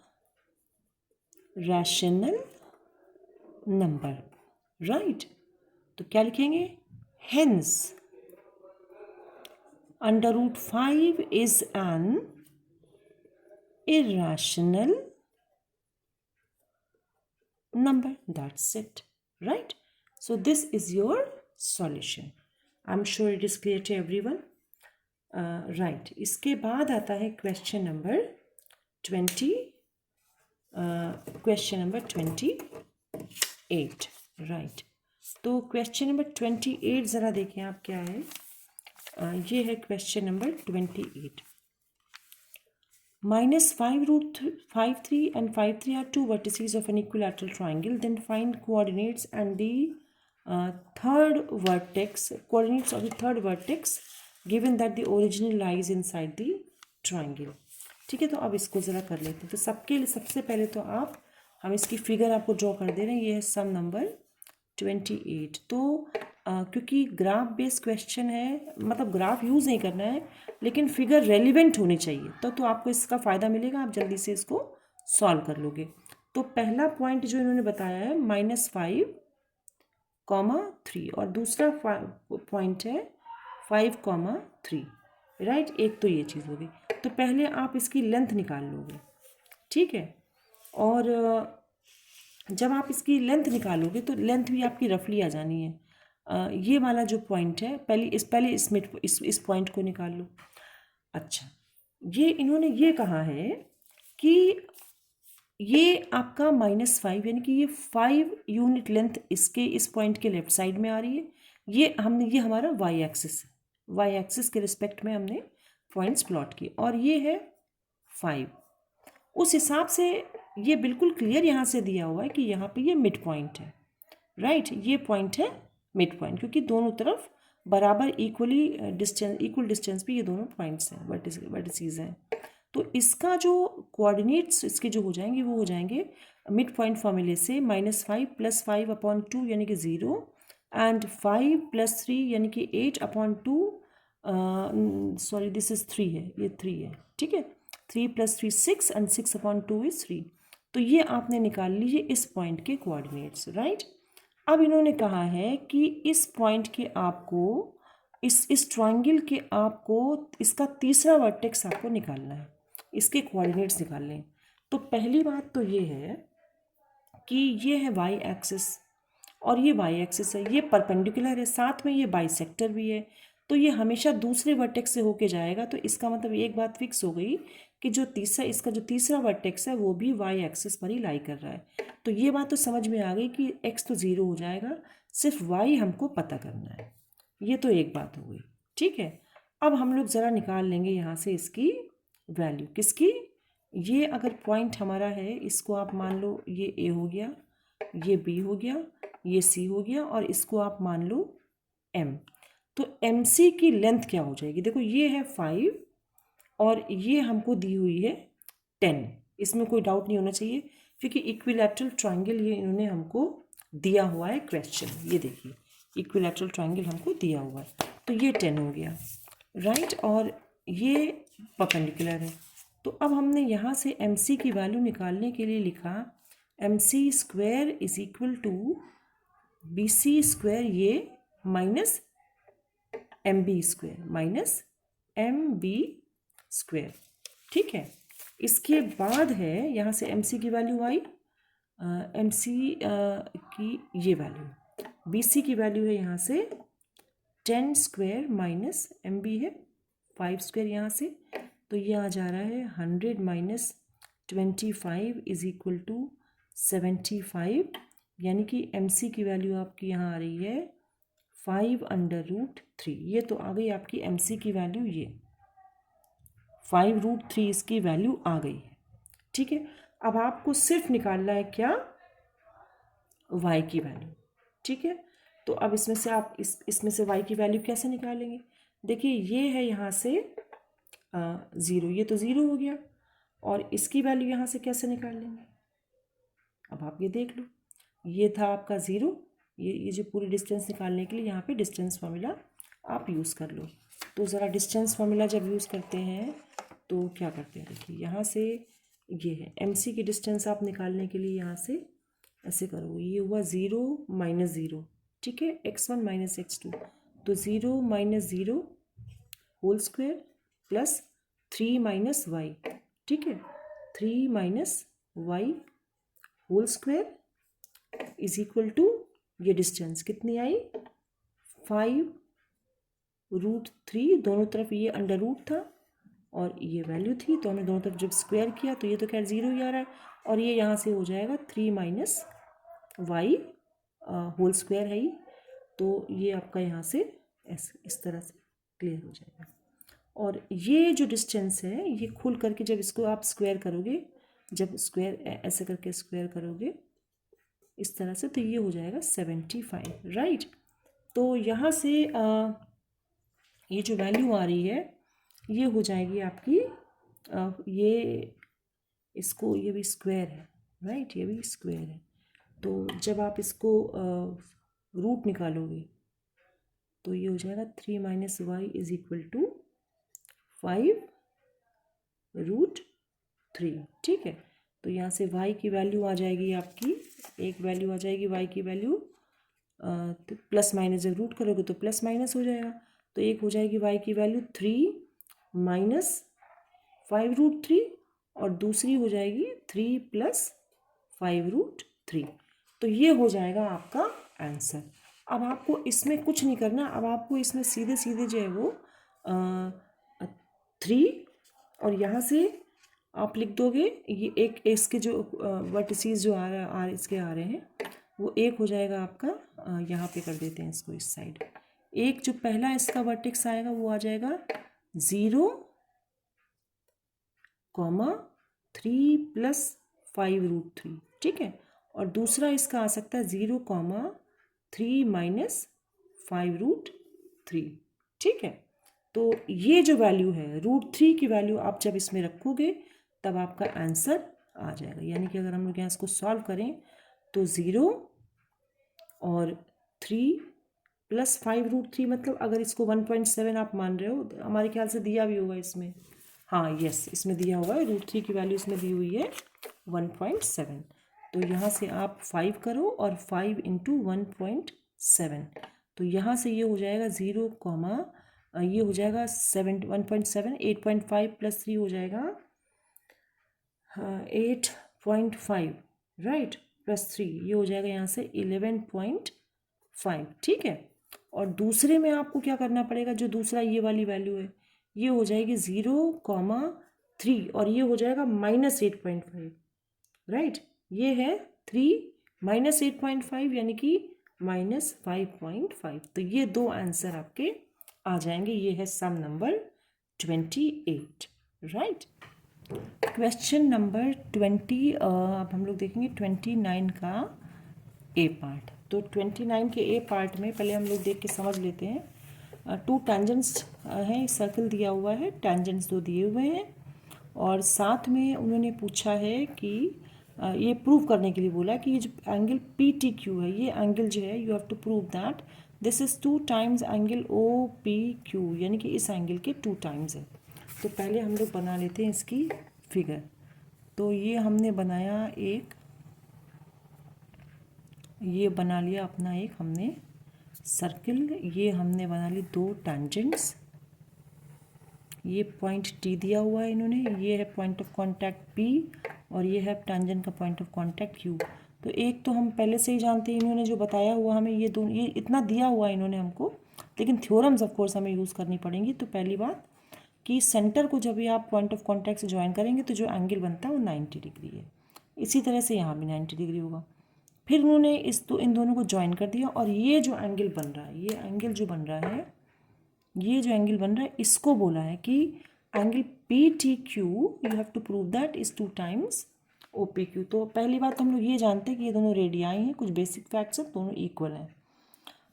rational number, right। तो क्या लिखेंगे, hence √5 is an irrational number, that's it, right। So this is your solution। I'm sure it is clear to everyone, right। इसके बाद आता है question number 28, right. तो question number 28 ज़रा देखें आप क्या है। ये है question number 28। -5√53 and 5/3 are two vertices of an equilateral triangle. Then find coordinates and the third vertex, coordinates of the third vertex given that the original lies inside the triangle. ठीक है, तो अब इसको ज़रा कर लेते हैं। तो सबके लिए सबसे पहले तो हम इसकी फिगर आपको ड्रॉ कर दे रहे हैं। ये है सम नंबर 28। तो क्योंकि ग्राफ बेस्ड क्वेश्चन है, मतलब ग्राफ यूज़ नहीं करना है लेकिन फिगर रेलिवेंट होनी चाहिए, तो आपको इसका फ़ायदा मिलेगा, आप जल्दी से इसको सॉल्व कर लोगे। तो पहला पॉइंट जो इन्होंने बताया है -5,3 और दूसरा पॉइंट है 5,3, राइट। एक तो ये चीज़ होगी। तो पहले आप इसकी लेंथ निकाल लोगे, ठीक है। और जब आप इसकी लेंथ निकालोगे तो लेंथ भी आपकी रफली आ जानी है। ये वाला जो पॉइंट है, पहले इस पॉइंट को निकाल लो। अच्छा, ये इन्होंने ये कहा है कि ये आपका -5 यानी कि ये 5 यूनिट लेंथ इसके इस पॉइंट के लेफ्ट साइड में आ रही है। ये हमारा वाई एक्सिस है, वाई एक्सिस के रिस्पेक्ट में हमने पॉइंट्स प्लॉट किए और ये है 5। उस हिसाब से ये बिल्कुल क्लियर यहाँ से दिया हुआ है कि यहाँ पे ये मिड पॉइंट है, राइट। ये पॉइंट है मिड पॉइंट, क्योंकि दोनों तरफ बराबर इक्वल डिस्टेंस पे ये दोनों पॉइंट्स हैं, वर्टिसेस हैं। तो इसका जो कोऑर्डिनेट्स इसके जो हो जाएंगे वो हो जाएंगे मिड पॉइंट फॉर्मूले से -5 + 5/2 यानी कि 0 एंड 5 + 3 यानी कि 8/2, सॉरी दिस इज 3 है, ये 3 है, ठीक है। 3 + 3 6 एंड 6/2 इज 3। तो ये आपने निकाल लीजिए इस पॉइंट के कोऑर्डिनेट्स, राइट। अब इन्होंने कहा है कि इस पॉइंट के आपको इस ट्रायंगल के आपको इसका तीसरा वर्टेक्स आपको निकालना है, इसके कोऑर्डिनेट्स निकालने हैं। तो पहली बात तो ये है कि ये है वाई एक्सिस और ये वाई एक्सिस है, ये परपेंडिकुलर है, साथ में ये बाइसेक्टर भी है। तो ये हमेशा दूसरे वर्टेक्स से होके जाएगा। तो इसका मतलब एक बात फिक्स हो गई कि इसका जो तीसरा वर्टेक्स है वो भी वाई एक्सिस पर ही लाई कर रहा है। तो ये बात तो समझ में आ गई कि एक्स तो 0 हो जाएगा, सिर्फ वाई हमको पता करना है। ये तो एक बात हो गई, ठीक है। अब हम लोग ज़रा निकाल लेंगे यहाँ से इसकी वैल्यू, किसकी। ये अगर पॉइंट हमारा है, इसको आप मान लो ये ए हो गया, ये बी हो गया, ये सी हो गया और इसको आप मान लो एम। तो एम सी की लेंथ क्या हो जाएगी, देखो ये है 5 और ये हमको दी हुई है 10। इसमें कोई डाउट नहीं होना चाहिए क्योंकि इक्विलैटरल ट्रायंगल ये इन्होंने हमको दिया हुआ है क्वेश्चन। ये देखिए इक्विलैटरल ट्रायंगल हमको दिया हुआ है, तो ये 10 हो गया, राइट। और ये परपेंडिकुलर है। तो अब हमने यहाँ से एम सी की वैल्यू निकालने के लिए लिखा MC² is equal to BC², ये माइनस MB² माइनस MB², ठीक है। इसके बाद है यहाँ से MC की वैल्यू आई, MC की ये वैल्यू, BC की वैल्यू है यहाँ से 10² माइनस MB है 5² यहाँ से। तो ये आ जा रहा है 100 माइनस 25 इज इक्वल टू 75, यानी कि MC की वैल्यू आपकी यहाँ आ रही है 5√3। ये तो आ गई आपकी MC की वैल्यू, ये 5√3 इसकी वैल्यू आ गई है, ठीक है। अब आपको सिर्फ निकालना है क्या, y की वैल्यू, ठीक है। तो अब इसमें से आप इसमें से y की वैल्यू कैसे निकालेंगे, देखिए ये है यहाँ से 0, ये तो 0 हो गया और इसकी वैल्यू यहाँ से कैसे निकाल लेंगे। अब आप ये देख लो, ये था आपका 0, ये जो पूरी डिस्टेंस निकालने के लिए यहाँ पे डिस्टेंस फार्मूला आप यूज़ कर लो। तो ज़रा डिस्टेंस फार्मूला जब यूज़ करते हैं तो क्या करते हैं, देखिए यहाँ से ये है MC की डिस्टेंस आप निकालने के लिए यहाँ से ऐसे करो, ये हुआ 0 माइनस 0, ठीक है, x1 माइनस x2, तो 0 minus 0 whole square plus 3 minus y, ठीक है, 3 minus y whole square is equal to ये डिस्टेंस कितनी आई 5√3, दोनों तरफ ये अंडर रूट था और ये वैल्यू थी, तो हमने दोनों तरफ जब स्क्वायर किया तो ये तो खैर 0 ही आ रहा है और ये यहाँ से हो जाएगा 3 माइनस y होल स्क्वायर है ही। तो ये आपका यहाँ से इस तरह से क्लियर हो जाएगा। और ये जो डिस्टेंस है ये खुल करके जब इसको आप स्क्वायर करोगे, जब स्क्वायर ऐसे करके स्क्वायर करोगे इस तरह से, तो ये हो जाएगा 75, राइट। तो यहाँ से ये जो वैल्यू आ रही है ये हो जाएगी आपकी ये इसको, ये भी स्क्वायर है, राइट, ये भी स्क्वायर है। तो जब आप इसको रूट निकालोगे तो ये हो जाएगा 3 minus y is equal to 5√3, ठीक है। तो यहाँ से y की वैल्यू आ जाएगी आपकी, एक वैल्यू आ जाएगी y की वैल्यू, तो प्लस माइनस जब रूट करोगे तो प्लस माइनस हो जाएगा। तो एक हो जाएगी y की वैल्यू 3 माइनस 5√3 और दूसरी हो जाएगी 3 प्लस 5√3। तो ये हो जाएगा आपका आंसर। अब आपको इसमें कुछ नहीं करना, अब आपको इसमें सीधे सीधे जो है वो 3 और यहाँ से आप लिख दोगे, ये एक इसके जो वर्टिसेस जो इसके आ रहे हैं वो एक हो जाएगा आपका, यहाँ पे कर देते हैं इसको इस साइड। एक जो पहला इसका वर्टेक्स आएगा वो आ जाएगा 0,3 प्लस 5√3, ठीक है। और दूसरा इसका आ सकता है 0,3 माइनस 5√3, ठीक है। तो ये जो वैल्यू है √3 की वैल्यू आप जब इसमें रखोगे तब आपका आंसर आ जाएगा। यानी कि अगर हम लोग यहाँ इसको सॉल्व करें तो 0 और 3 प्लस 5√3, मतलब अगर इसको 1.7 आप मान रहे हो, हमारे ख्याल से दिया भी होगा इसमें, हाँ यस, इसमें दिया हुआ है, √3 की वैल्यू इसमें दी हुई है 1.7। तो यहाँ से आप 5 करो और 5 इंटू 1.7, तो यहाँ से ये हो जाएगा 0, ये हो जाएगा 1.7, 8.5 प्लस 3 हो जाएगा 8.5, राइट, प्लस 3 ये हो जाएगा यहाँ से 11.5, ठीक है। और दूसरे में आपको क्या करना पड़ेगा, जो दूसरा ये वाली वैल्यू है ये हो जाएगी 0,3 और ये हो जाएगा -8.5, राइट। ये है 3 माइनस 8.5 यानी कि -5.5। तो ये दो आंसर आपके आ जाएंगे। ये है सम नंबर 28, राइट। क्वेश्चन नंबर 20, अब हम लोग देखेंगे 29 का ए पार्ट। तो 29 के ए पार्ट में पहले हम लोग देख के समझ लेते हैं। 2 टेंजेंट्स हैं, सर्कल दिया हुआ है, टेंजेंट्स 2 दिए हुए हैं और साथ में उन्होंने पूछा है कि ये प्रूव करने के लिए बोला कि ये जो एंगल PTQ है, ये एंगल जो है you have to prove that this is 2 times angle OPQ, यानी कि इस एंगल के 2 टाइम्स है। तो पहले हम लोग बना लेते हैं इसकी फिगर। तो ये हमने बनाया ये बना लिया अपना एक हमने सर्किल, ये हमने बना ली 2 टेंजेंट्स, ये पॉइंट T दिया हुआ है इन्होंने, ये है पॉइंट ऑफ कांटेक्ट P और ये है टेंजेंट का पॉइंट ऑफ कांटेक्ट Q। तो एक तो हम पहले से ही जानते हैं, इन्होंने जो बताया हुआ हमें, ये दोनों, ये इतना दिया हुआ है इन्होंने हमको, लेकिन थ्योरम्स ऑफ कोर्स हमें यूज़ करनी पड़ेंगी। तो पहली बात कि सेंटर को जब भी आप पॉइंट ऑफ कांटेक्ट से ज्वाइन करेंगे तो जो एंगल बनता है वो 90 डिग्री है। इसी तरह से यहाँ भी 90 डिग्री होगा। फिर उन्होंने इन दोनों को ज्वाइन कर दिया और ये जो एंगल बन रहा है, ये एंगल जो बन रहा है, ये जो एंगल बन रहा है इसको बोला है कि angle PTQ you have to prove that is 2 times OPQ। तो पहली बात हम लोग ये जानते हैं कि ये दोनों रेडियाई हैं, कुछ बेसिक फैक्ट्स हैं, दोनों इक्वल हैं।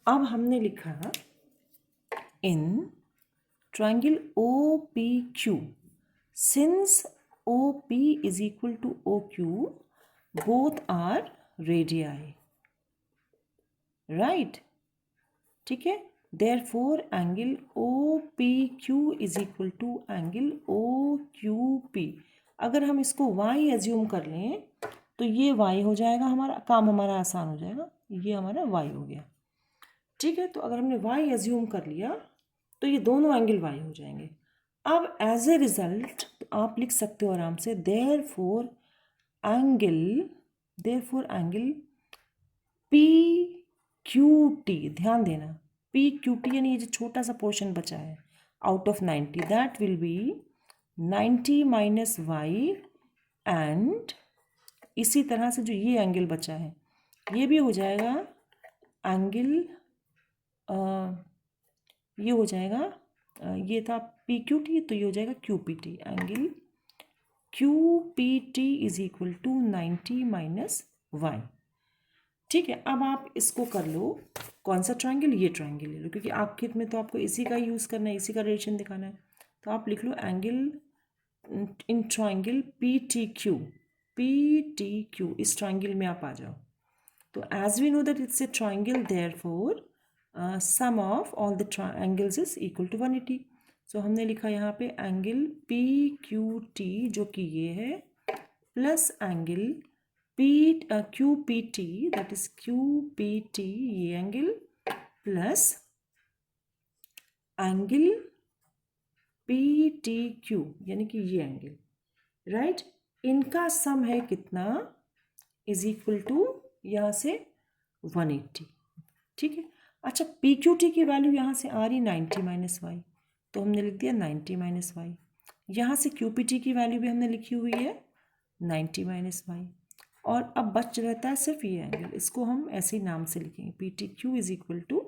अब हमने लिखा in triangle OPQ since OP is equal to OQ both are radii, right, ठीक है। Therefore angle OPQ is equal to angle OQP। अगर हम इसको y एज्यूम कर लें तो ये y हो जाएगा, हमारा काम हमारा आसान हो जाएगा, ये हमारा y हो गया, ठीक है। तो अगर हमने y एज्यूम कर लिया तो ये दोनों एंगल y हो जाएंगे। अब एज ए रिजल्ट आप लिख सकते हो आराम से देयरफॉर एंगल PQT, ध्यान देना PQT यानी ये जो छोटा सा पोर्शन बचा है out of 90, that will be 90 minus y and इसी तरह से जो ये एंगल बचा है ये भी हो जाएगा एंगल, ये हो जाएगा, ये था PQT तो ये हो जाएगा QPT, angle QPT is equal to 90 minus y। ठीक है, अब आप इसको कर लो, कौन सा ट्रायंगल, ये ट्रायंगल ले लो, क्योंकि आपके में तो आपको इसी का यूज़ करना है, इसी का रिलेशन दिखाना है। तो आप लिख लो angle in triangle P T Q, इस ट्रायंगल में आप आ जाओ। तो as we know that it's a triangle, therefore sum of all the angles is equal to 180। So हमने लिखा यहाँ पे एंगल पी क्यू टी, जो कि ये है, plus angle Q P T, that is Q P T, ये angle, plus angle P T Q, यानी कि ये एंगल, राइट। इनका सम है कितना, इज इक्वल टू यहाँ से 180। ठीक है, अच्छा पी क्यू टी की वैल्यू यहाँ से आ रही 90 माइनस वाई, तो हमने लिख दिया 90 माइनस वाई। यहाँ से क्यू पी टी की वैल्यू भी हमने लिखी हुई है 90 माइनस वाई, और अब बच रहता है सिर्फ ये एंगल, इसको हम ऐसे ही नाम से लिखेंगे, P T Q is equal to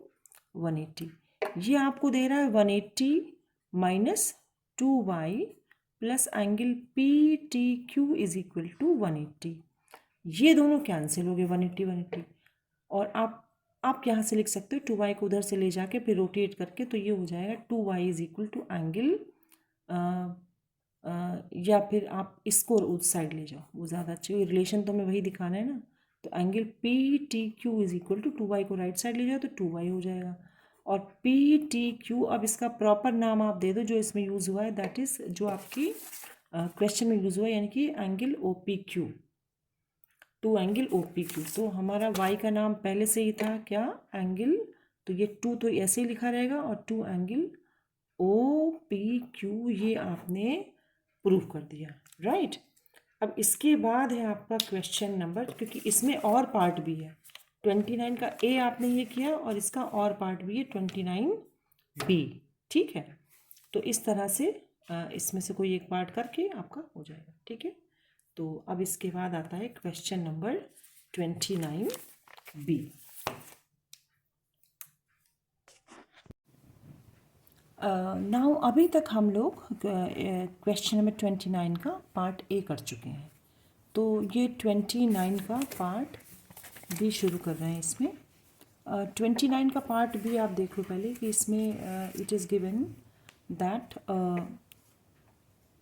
180। ये आपको दे रहा है 180 minus 2y plus angle P T Q is equal to 180। ये दोनों कैंसिल हो गए 180 180, और आप यहाँ से लिख सकते हो 2y को उधर से ले जाके फिर रोटेट करके, तो ये हो जाएगा 2y is equal to angle, या फिर आप इसको उस साइड ले जाओ, वो ज़्यादा अच्छी, रिलेशन तो हमें वही दिखाना है ना। तो angle P T Q is equal to 2y को राइट साइड ले जाओ तो 2y हो जाएगा, और पी टी क्यू, अब इसका प्रॉपर नाम आप दे दो जो इसमें यूज़ हुआ है, दैट इज़ जो आपकी क्वेश्चन में यूज़ हुआ है, यानी कि angle O P Q, two angle O P Q. तो हमारा y का नाम पहले से ही था क्या, एंगल, तो ये 2 तो ऐसे ही लिखा रहेगा, और 2 एंगल ओ पी क्यू, ये आपने प्रूव कर दिया, राइट। अब इसके बाद है आपका क्वेश्चन नंबर, क्योंकि इसमें और पार्ट भी है, 29 का ए आपने ये किया, और इसका और पार्ट भी है 29B, ठीक है। तो इस तरह से इसमें से कोई एक पार्ट करके आपका हो जाएगा, ठीक है। तो अब इसके बाद आता है क्वेश्चन नंबर 29B। नाउ अभी तक हम लोग क्वेश्चन नंबर 29 का पार्ट ए कर चुके हैं, तो ये 29 का पार्ट बी शुरू कर रहे हैं। इसमें 29 का पार्ट बी आप देख लो पहले कि इसमें it is given that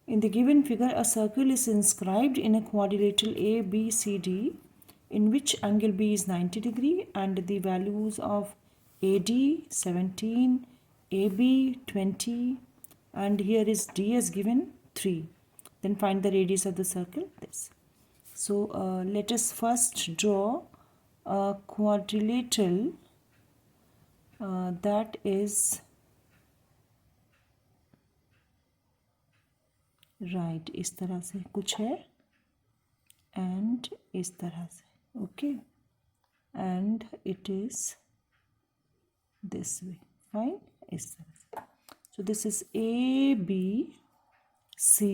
in the given figure a circle is inscribed in a quadrilateral A B C D in which angle B is 90 degree and the values of AD 17, AB 20, and here is D is given 3. Then find the radius of the circle, this. So let us first draw a quadrilateral that is right, इस तरह से कुछ है, and इस तरह से, okay, and it is this way, fine, इस तरह से। So this is A B C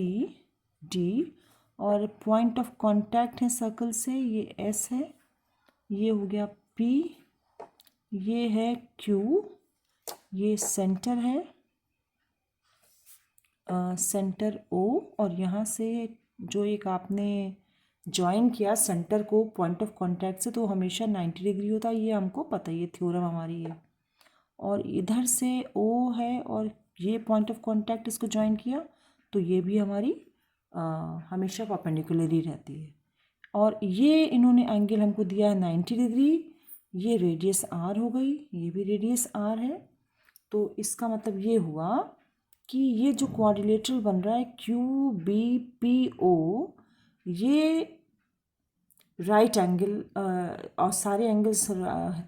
D, और पॉइंट ऑफ कांटेक्ट है सर्कल से, ये एस है, ये हो गया पी, ये है क्यू, ये सेंटर है, सेंटर ओ, और यहाँ से जो एक आपने ज्वाइन किया सेंटर को पॉइंट ऑफ कांटेक्ट से, तो हमेशा 90 डिग्री होता है, ये हमको पता है, ये थ्योरम हमारी है। और इधर से ओ है और ये पॉइंट ऑफ कांटेक्ट इसको ज्वाइन किया, तो ये भी हमारी हमेशा परपेंडिकुलर ही रहती है। और ये इन्होंने एंगल हमको दिया है 90 डिग्री, ये रेडियस आर हो गई, ये भी रेडियस आर है। तो इसका मतलब ये हुआ कि ये जो क्वाड्रिलेटरल बन रहा है क्यू बी पी ओ, ये राइट एंगल, और सारे एंगल्स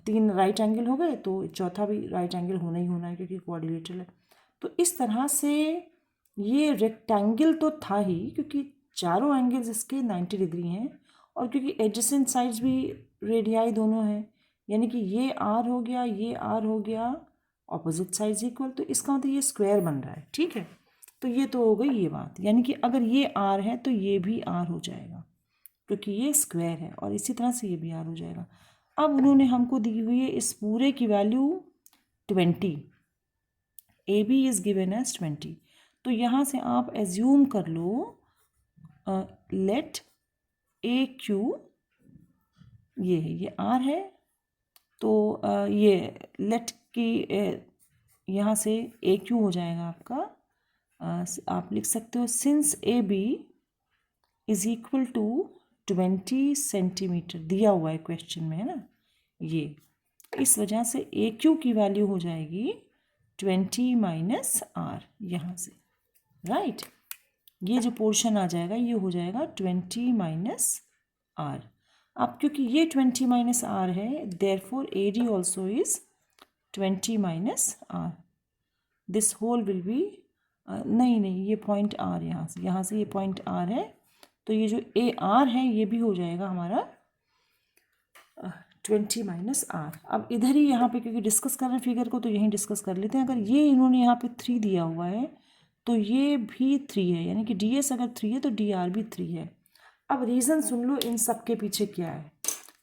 3 राइट एंगल हो गए, तो चौथा भी राइट एंगल होना ही होना है क्योंकि क्वाड्रिलेटरल है। तो इस तरह से ये रेक्टेंगल तो था ही, क्योंकि चारों एंगल्स इसके 90 डिग्री हैं, और क्योंकि एडजेसेंट साइड्स भी रेडियाई दोनों हैं, यानी कि ये आर हो गया, ये आर हो गया, ऑपोजिट साइड्स इक्वल, तो इसका मतलब ये स्क्वायर बन रहा है, ठीक है। तो ये तो हो गई ये बात, यानी कि अगर ये आर है तो ये भी आर हो जाएगा क्योंकि ये स्क्वायर है, और इसी तरह से ये भी आर हो जाएगा। अब उन्होंने हमको दी हुई है इस पूरे की value 20, A B is given as 20। तो यहाँ से आप एज्यूम कर लो लेट ए क्यू ये है, ये आर है, तो ये लेट की यहाँ से ए क्यू हो जाएगा आपका। आप लिख सकते हो since A B is equal to 20 centimetre, दिया हुआ है क्वेश्चन में, है ना। ये इस वजह से ए क्यू की वैल्यू हो जाएगी 20 माइनस आर यहाँ से, राइट। ये जो पोर्शन आ जाएगा ये हो जाएगा 20 माइनस आर। अब क्योंकि ये 20 माइनस आर है, therefore A D also is 20 minus R. This whole will be नहीं ये पॉइंट आर, यहाँ से ये पॉइंट आर है, तो ये जो ए आर है ये भी हो जाएगा हमारा 20 माइनस आर। अब इधर ही यहाँ पे क्योंकि डिस्कस कर रहे हैं फिगर को, तो यहीं डिस्कस कर लेते हैं। अगर ये इन्होंने यहाँ पे 3 दिया हुआ है तो ये भी 3 है, यानी कि डी एस अगर 3 है तो डी आर भी 3 है। अब रीज़न सुन लो इन सब के पीछे क्या है।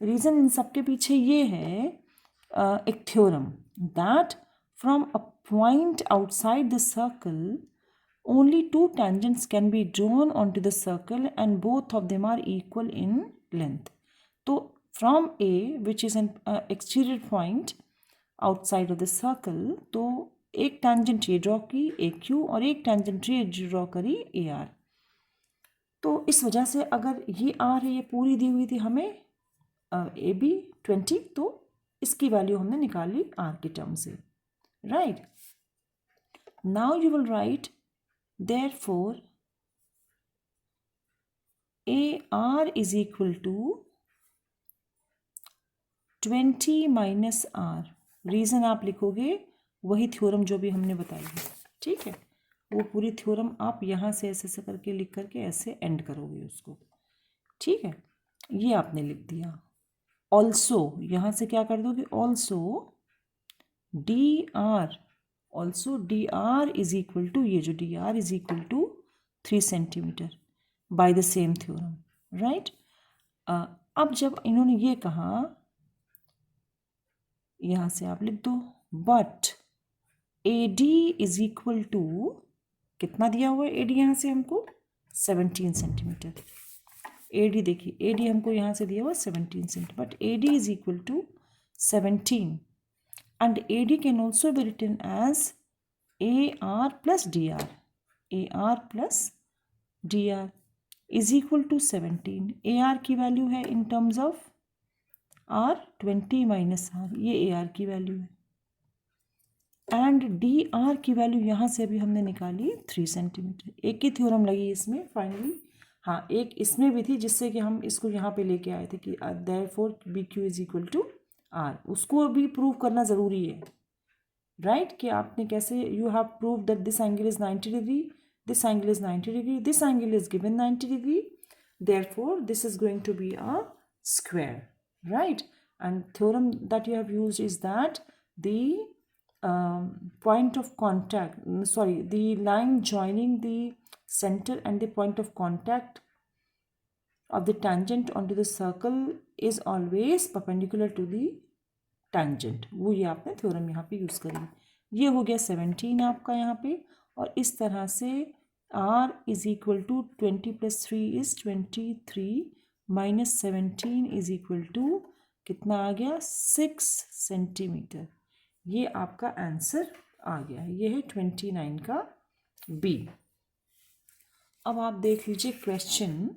रीज़न इन सब के पीछे ये है एक theorem that from a point outside the circle only 2 tangents can be drawn onto the circle and both of them are equal in length. तो from A which is an exterior point outside of the circle, तो एक tangent ये draw की ए Q और एक tangent ये draw करी A R. तो इस वजह से अगर ये आर है, ये पूरी दी हुई थी हमें ए बी 20, तो इसकी वैल्यू हमने निकाली आर के टर्म से, right. Now you will write therefore AR is equal to 20 minus R. Reason आप लिखोगे वही थ्योरम जो भी हमने बताई है, ठीक है। वो पूरी थ्योरम आप यहाँ से ऐसे करके लिख करके ऐसे एंड करोगे उसको, ठीक है। ये आपने लिख दिया। ऑल्सो यहाँ से क्या कर दोगे, also D R, also D R is equal to, ये जो D R is equal to 3 centimetre by the same theorem, right. अब जब इन्होंने ये कहा, यहाँ से आप लिख दो but A D is equal to, कितना दिया हुआ है ए डी यहाँ से हमको 17 सेंटीमीटर। ए डी देखिए, ए डी हमको यहाँ से दिया हुआ 17 centimetre, but A D is equal to 17 and AD can also be written as AR plus DR. AR plus DR is equal to 17. AR की वैल्यू है in terms of R 20 minus R, ये AR की value है, and DR की value यहाँ से अभी हमने निकाली 3 सेंटीमीटर। एक ही थ्योरम लगी इसमें फाइनली, हाँ एक इसमें भी थी जिससे कि हम इसको यहाँ पे लेके आए थे कि therefore BQ is equal to R, उसको भी प्रूव करना ज़रूरी है, राइट। कि आपने कैसे, you have prove that this angle is 90 degree, this angle is 90 degree, this angle is given 90 degree, therefore this is going to be a square, right. And theorem that you have used is that the point of contact, sorry, the line joining the center and the point of contact of the tangent onto the circle is always perpendicular to the tangent, वो ये आपने theorem यहाँ पे use करी। ये हो गया 17 आपका यहाँ पे, और इस तरह से R is equal to 20 plus 3 is 23 minus 17 is equal to कितना आ गया 6 सेंटीमीटर। ये आपका आंसर आ गया, ये है 29 का बी। अब आप देख लीजिए क्वेश्चन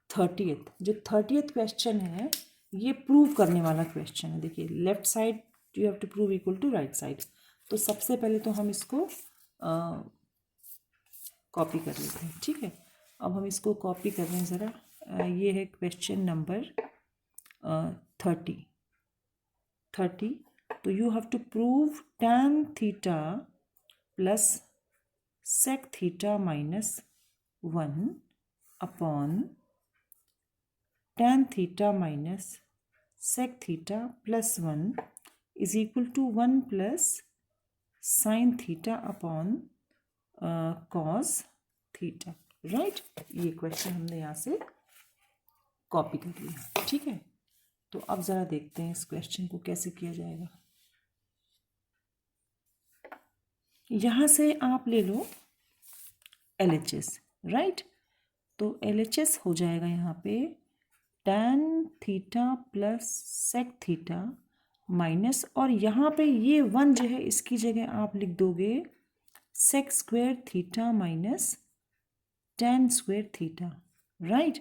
30th, जो 30th क्वेश्चन है ये प्रूव करने वाला क्वेश्चन है। देखिए left side you have to prove equal to right side. तो सबसे पहले तो हम इसको कॉपी कर लेते हैं, ठीक है। अब हम इसको कॉपी कर रहे हैं ज़रा। ये है क्वेश्चन नंबर 30। तो you have to prove tan theta plus sec theta minus 1 upon tan theta minus sec theta plus 1 is equal to 1 plus sine theta upon cos theta, right. ये क्वेश्चन हमने यहाँ से कॉपी कर लिया, ठीक है। तो अब ज़रा देखते हैं इस क्वेश्चन को कैसे किया जाएगा। यहाँ से आप ले लो LHS, राइट। तो LHS हो जाएगा यहाँ पे tan theta plus sec theta minus, और यहाँ पे ये 1 जो है इसकी जगह आप लिख दोगे sec square theta minus tan square theta, right.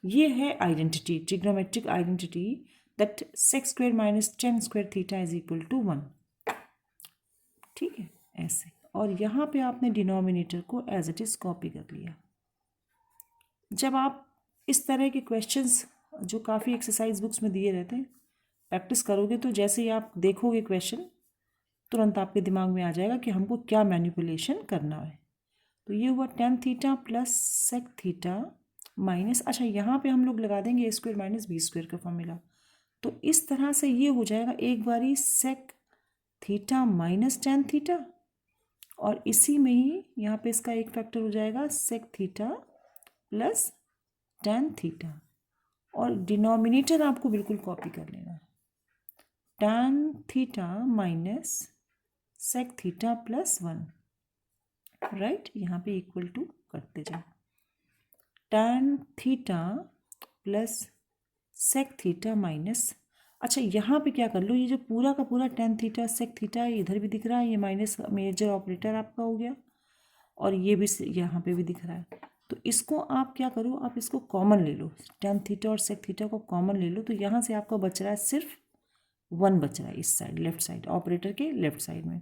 ये है identity, trigonometric identity, that sec square minus tan square theta is equal to 1। ठीक है, ऐसे। और यहाँ पे आपने डिनोमिनेटर को एज इट इज़ कॉपी कर लिया। जब आप इस तरह के क्वेश्चंस जो काफ़ी एक्सरसाइज बुक्स में दिए रहते हैं प्रैक्टिस करोगे, तो जैसे ही आप देखोगे क्वेश्चन तुरंत आपके दिमाग में आ जाएगा कि हमको क्या मैनिपुलेशन करना है। तो ये हुआ tan theta plus sec theta minus, अच्छा यहाँ पे हम लोग लगा देंगे a square minus b square का फॉर्मूला। तो इस तरह से ये हो जाएगा एक बारी sec theta minus tan theta, और इसी में ही यहाँ पे इसका एक फैक्टर हो जाएगा sec theta plus tan theta, और डिनोमिनेटर आपको बिल्कुल कॉपी कर लेना है, tan theta minus sec theta plus 1, right. यहाँ पे इक्वल टू करते जाओ, tan theta plus sec theta minus, अच्छा यहाँ पे क्या कर लो, ये जो पूरा का पूरा tan थीटा sec थीटा इधर भी दिख रहा है, ये माइनस मेजर ऑपरेटर आपका हो गया, और ये भी यहाँ पे भी दिख रहा है। तो इसको आप क्या करो, आप इसको कॉमन ले लो, tan थीटा और sec थीटा को कॉमन ले लो, तो यहाँ से आपका बच रहा है सिर्फ 1 बच रहा है इस साइड, लेफ्ट साइड, ऑपरेटर के लेफ्ट साइड में,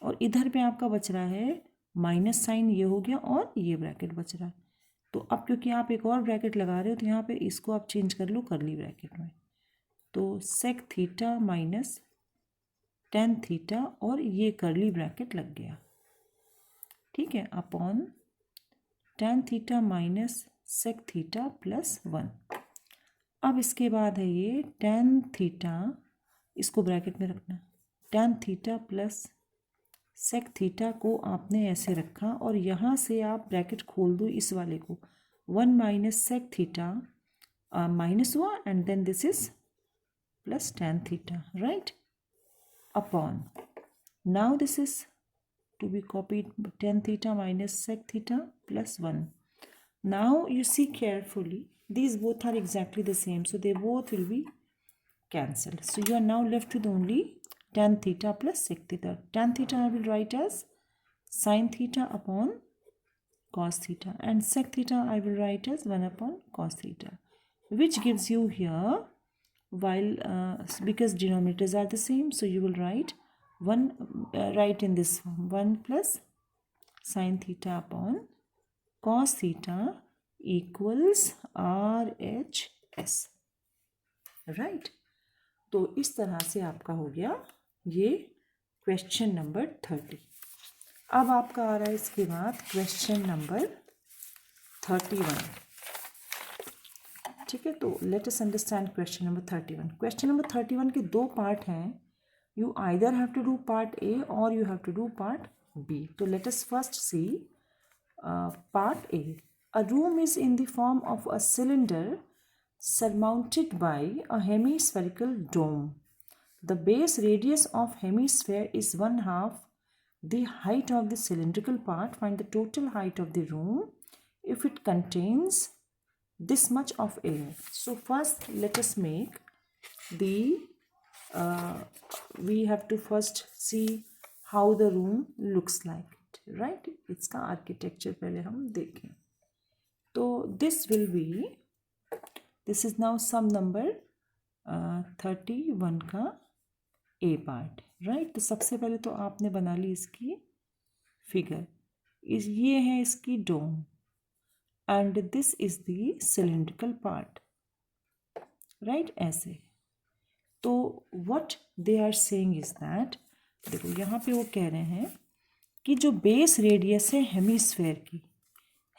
और इधर पे आपका बच रहा है माइनस साइन, ये हो गया, और ये ब्रैकेट बच रहा है। तो अब क्योंकि आप एक और ब्रैकेट लगा रहे हो तो यहाँ पे इसको आप चेंज कर लो करली ब्रैकेट में, तो sec theta minus tan theta, और ये करली ब्रैकेट लग गया, ठीक है, upon tan theta minus sec theta plus 1। अब इसके बाद है ये tan थीटा, इसको ब्रैकेट में रखना, tan theta plus sec theta को आपने ऐसे रखा, और यहाँ से आप ब्रैकेट खोल दो इस वाले को, 1 माइनस sec थीटा माइनस हुआ, and then this is plus tan theta, right, upon, now this is to be copied, tan theta minus sec theta plus 1. Now you see carefully, these both are exactly the same, so they both will be cancelled. So you are now left with only tan theta plus sec theta. Tan theta I will write as sin theta upon cos theta, and sec theta I will write as 1 upon cos theta, which gives you here, while because denominators are the same, so you will write 1, write in this form, 1 plus sin theta upon cos theta equals RHS, right. तो इस तरह से आपका हो गया ये question number 30। अब आपका आ रहा है इसके बाद क्वेश्चन नंबर 31, ठीक है। तो let us understand question number 31। Question number 31 के दो पार्ट हैं, you either have to do part A or you have to do part B. So let us first see part A. A room is in the form of a cylinder surmounted by a hemispherical dome. The base radius of hemisphere is 1/2 the height of the cylindrical part. Find the total height of the room if it contains this much of air. So first let us make the we have to first see how the room looks like it, right? इसका architecture पहले हम देखें। तो this will be, this is now sum number 31 का A part, right. तो सबसे पहले तो आपने बना ली इसकी फिगर, ये है इसकी dome, and this is the cylindrical part, right, ऐसे। तो what they are saying is that, देखो यहाँ पे वो कह रहे हैं कि जो बेस रेडियस है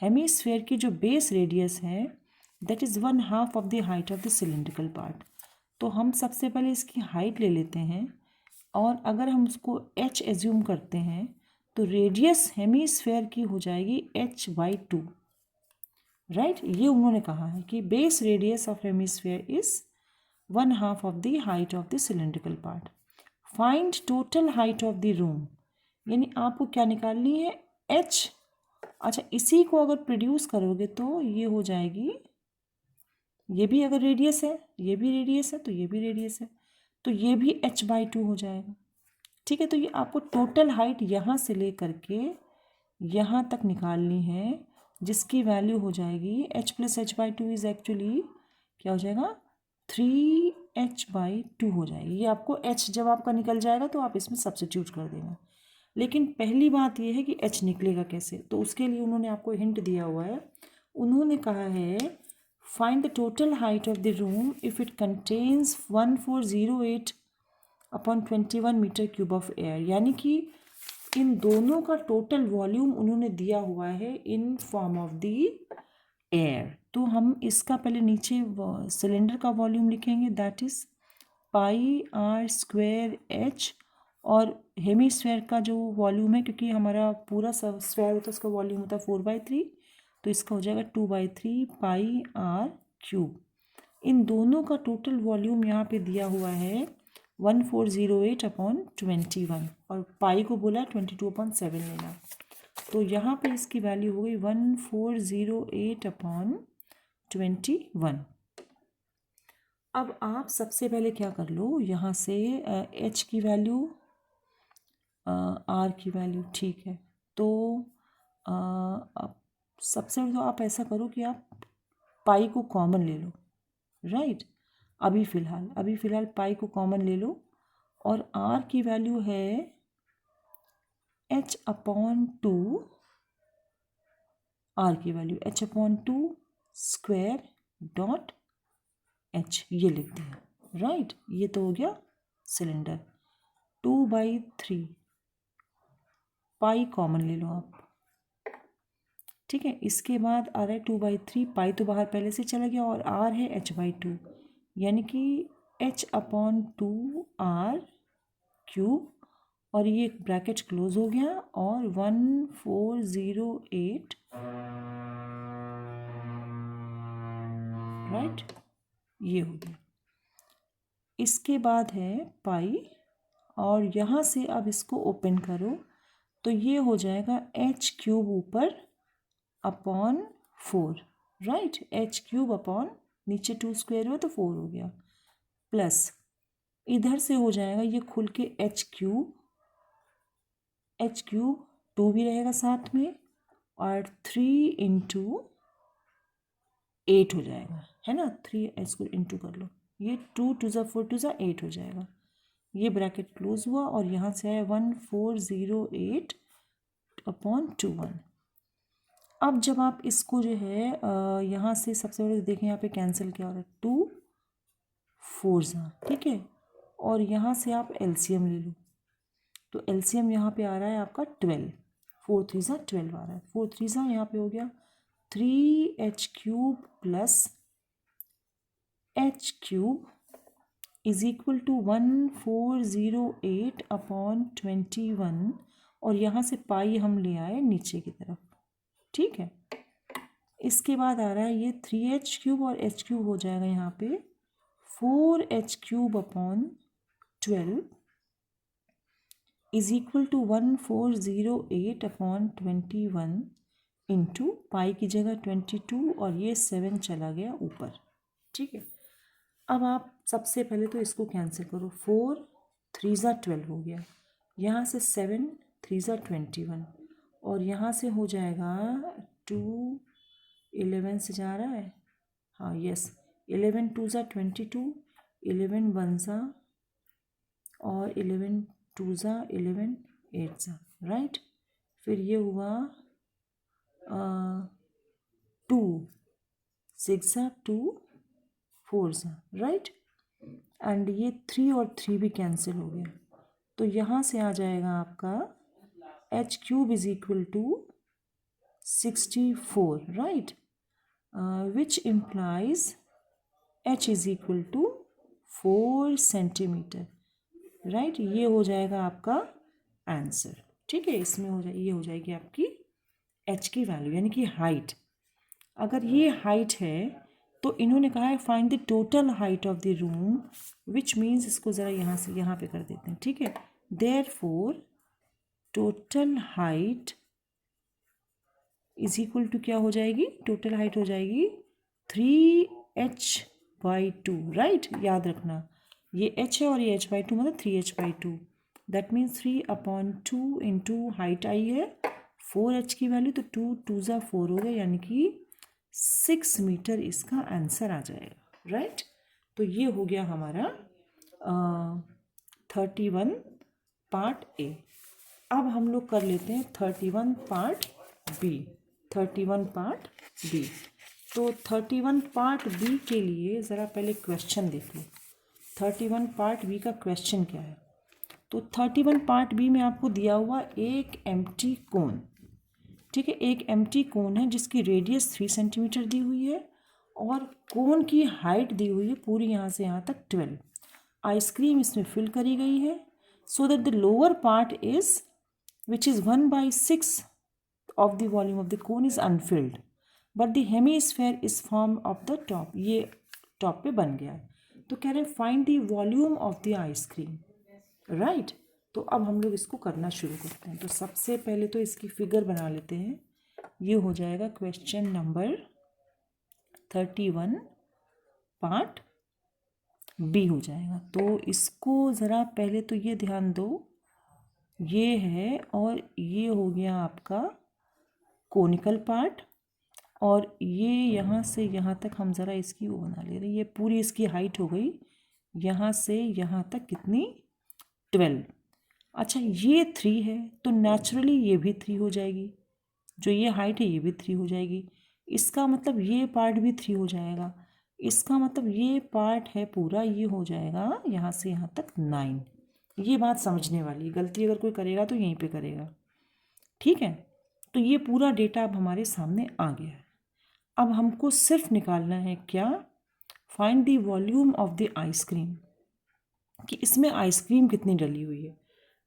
हेमीस्फेयर की जो बेस रेडियस है that is 1/2 of the height of the cylindrical part. तो हम सबसे पहले इसकी हाइट ले लेते हैं, और अगर हम उसको h एज्यूम करते हैं तो रेडियस हेमीस्फेयर की हो जाएगी h/2, राइट। ये उन्होंने कहा है कि base radius of hemisphere is 1/2 of the height of the cylindrical part. Find total height of the room, यानी आपको क्या निकालनी है, h। अच्छा, इसी को अगर प्रोड्यूस करोगे तो ये हो जाएगी, ये भी अगर रेडियस है, ये भी रेडियस है, तो ये भी रेडियस है, तो ये भी h/2 हो जाएगा। ठीक है, तो ये आपको टोटल हाइट यहाँ से ले करके यहाँ तक निकालनी है, जिसकी वैल्यू हो जाएगी h + h/2 इज एक्चुअली क्या हो जाएगा 3h/2 हो जाएगी। ये आपको h जब आपका निकल जाएगा तो आप इसमें सब्स्टिट्यूट कर देना। लेकिन पहली बात ये है कि h निकलेगा कैसे, तो उसके लिए उन्होंने आपको हिंट दिया हुआ है। उन्होंने कहा है find the total height of the room if it contains 1408/21 metre cube of air, यानी कि इन दोनों का टोटल वॉल्यूम उन्होंने दिया हुआ है in form of the air. तो हम इसका पहले नीचे सिलेंडर का वॉल्यूम लिखेंगे, दैट इज πr²h, और हेमीस्फेयर का जो वॉल्यूम है, क्योंकि हमारा पूरा स्फेयर होता है उसका वॉल्यूम होता है 4/3, तो इसका हो जाएगा 2/3 πr³। इन दोनों का टोटल वॉल्यूम यहाँ पे दिया हुआ है 1408/21, और पाई को बोला 22/7 लेना, तो यहाँ पे इसकी वैल्यू हो गई 1408/21। अब आप सबसे पहले क्या कर लो, यहाँ से h की वैल्यू, r की वैल्यू, ठीक है। तो अब सबसे पहले तो आप ऐसा करो कि आप पाई को कॉमन ले लो, राइट। अभी फ़िलहाल पाई को कॉमन ले लो, और r की वैल्यू है h/2, r की value h/2 square dot h, ये लिख दिया, राइट। ये तो हो गया सिलेंडर। 2/3 पाई कॉमन ले लो आप, ठीक है। इसके बाद आ रहा है 2/3, पाई तो बाहर पहले से चला गया, और r है h/2, यानी कि h/2 r³, और ये ब्रैकेट क्लोज हो गया, और 1408, राइट, ये हो गया। इसके बाद है पाई, और यहाँ से अब इसको ओपन करो, तो ये हो जाएगा h³ ऊपर अपॉन 4, राइट। h³ अपॉन नीचे 2 स्क्वायर हुआ तो 4 हो गया, प्लस इधर से हो जाएगा ये खुल के h³ 2 भी रहेगा साथ में, और 3 × 8 हो जाएगा, है ना। 3 इसको इंटू कर लो, ये 2 × 2 = 4 × 2 = 8 हो जाएगा। ये ब्रैकेट क्लोज हुआ, और यहाँ से आया 1408/21। अब जब आप इसको जो है यहाँ से सबसे पहले देखें, यहाँ पे कैंसिल क्या हो रहा है, 2 4 ठीक है, और यहाँ से आप एलसीएम ले लो, तो एलसीएम यहाँ पे आ रहा है आपका 12, 4 3 12 आ रहा है, 4 3 यहाँ पे हो गया 3h³ + h³ is equal to 1408/21, और यहाँ से पाई हम ले आए नीचे की तरफ, ठीक है। इसके बाद आ रहा है ये 3h³ और h³ हो जाएगा यहाँ पे 4h³/12 is equal to 1408/21 into pi की जगह 22, और ये 7 चला गया ऊपर, ठीक है। अब आप सबसे पहले तो इसको कैंसिल करो, 4 3 12 हो गया, यहाँ से 7 3 21, और यहाँ से हो जाएगा 2 11 से जा रहा है, हाँ यस, 11 2 22, 11 1 और 11 2 11 8 राइट। फिर ये हुआ 2 6 2 4 राइट, एंड ये 3 और 3 भी कैंसिल हो गया, तो यहाँ से आ जाएगा आपका h³ is equal to 64, right, which implies h is equal to 4 centimetre, right. ये हो जाएगा आपका आंसर, ठीक है। इसमें ये हो जाएगी आपकी h की वैल्यू, यानी कि हाइट। अगर ये हाइट है तो इन्होंने कहा है find the total height of the room, which means इसको ज़रा यहाँ से यहाँ पे कर देते हैं, ठीक है। Therefore total height is equal to क्या हो जाएगी, टोटल हाइट हो जाएगी 3 h/2, राइट, याद रखना ये h है और ये h/2 मतलब 3h/2। That means 3/2 into height आई है 4h की वैल्यू, तो 2 2 4 हो गया, यानी कि 6 मीटर इसका आंसर आ जाएगा, राइट। तो ये हो गया हमारा 31 पार्ट ए। अब हम लोग कर लेते हैं 31 पार्ट बी। 31 पार्ट बी, तो 31 पार्ट बी के लिए ज़रा पहले क्वेश्चन देख लो। 31 पार्ट बी का क्वेश्चन क्या है? तो 31 पार्ट बी में आपको दिया हुआ एक एम्प्टी कोन, ठीक है, एक एम्प्टी कोन है जिसकी रेडियस 3 सेंटीमीटर दी हुई है और कोन की हाइट दी हुई है पूरी यहाँ से यहाँ तक 12। आइसक्रीम इसमें फिल करी गई है so that the lower part is which is 1/6 of the volume of the cone is unfilled but the hemisphere is formed of the top। ये टॉप पे बन गया है। तो कह रहे हैं find the volume of the ice cream, right. तो अब हम लोग इसको करना शुरू करते हैं। तो सबसे पहले तो इसकी फिगर बना लेते हैं। ये हो जाएगा क्वेश्चन नंबर 31 पार्ट बी हो जाएगा। तो इसको ज़रा पहले तो ये ध्यान दो, ये है और ये हो गया आपका कोनिकल पार्ट, और ये यहाँ से यहाँ तक हम ज़रा इसकी वो बना ले रहे हैं। ये पूरी इसकी हाइट हो गई यहाँ से यहाँ तक कितनी, 12। अच्छा ये 3 है तो नेचुरली ये भी 3 हो जाएगी, जो ये हाइट है ये भी 3 हो जाएगी। इसका मतलब ये पार्ट भी 3 हो जाएगा। इसका मतलब ये पार्ट है पूरा, ये हो जाएगा यहाँ से यहाँ तक 9। ये बात समझने वाली, गलती अगर कोई करेगा तो यहीं पे करेगा, ठीक है। तो ये पूरा डेटा अब हमारे सामने आ गया है। अब हमको सिर्फ निकालना है क्या, find the volume of the ice cream, कि इसमें आइसक्रीम कितनी डली हुई है।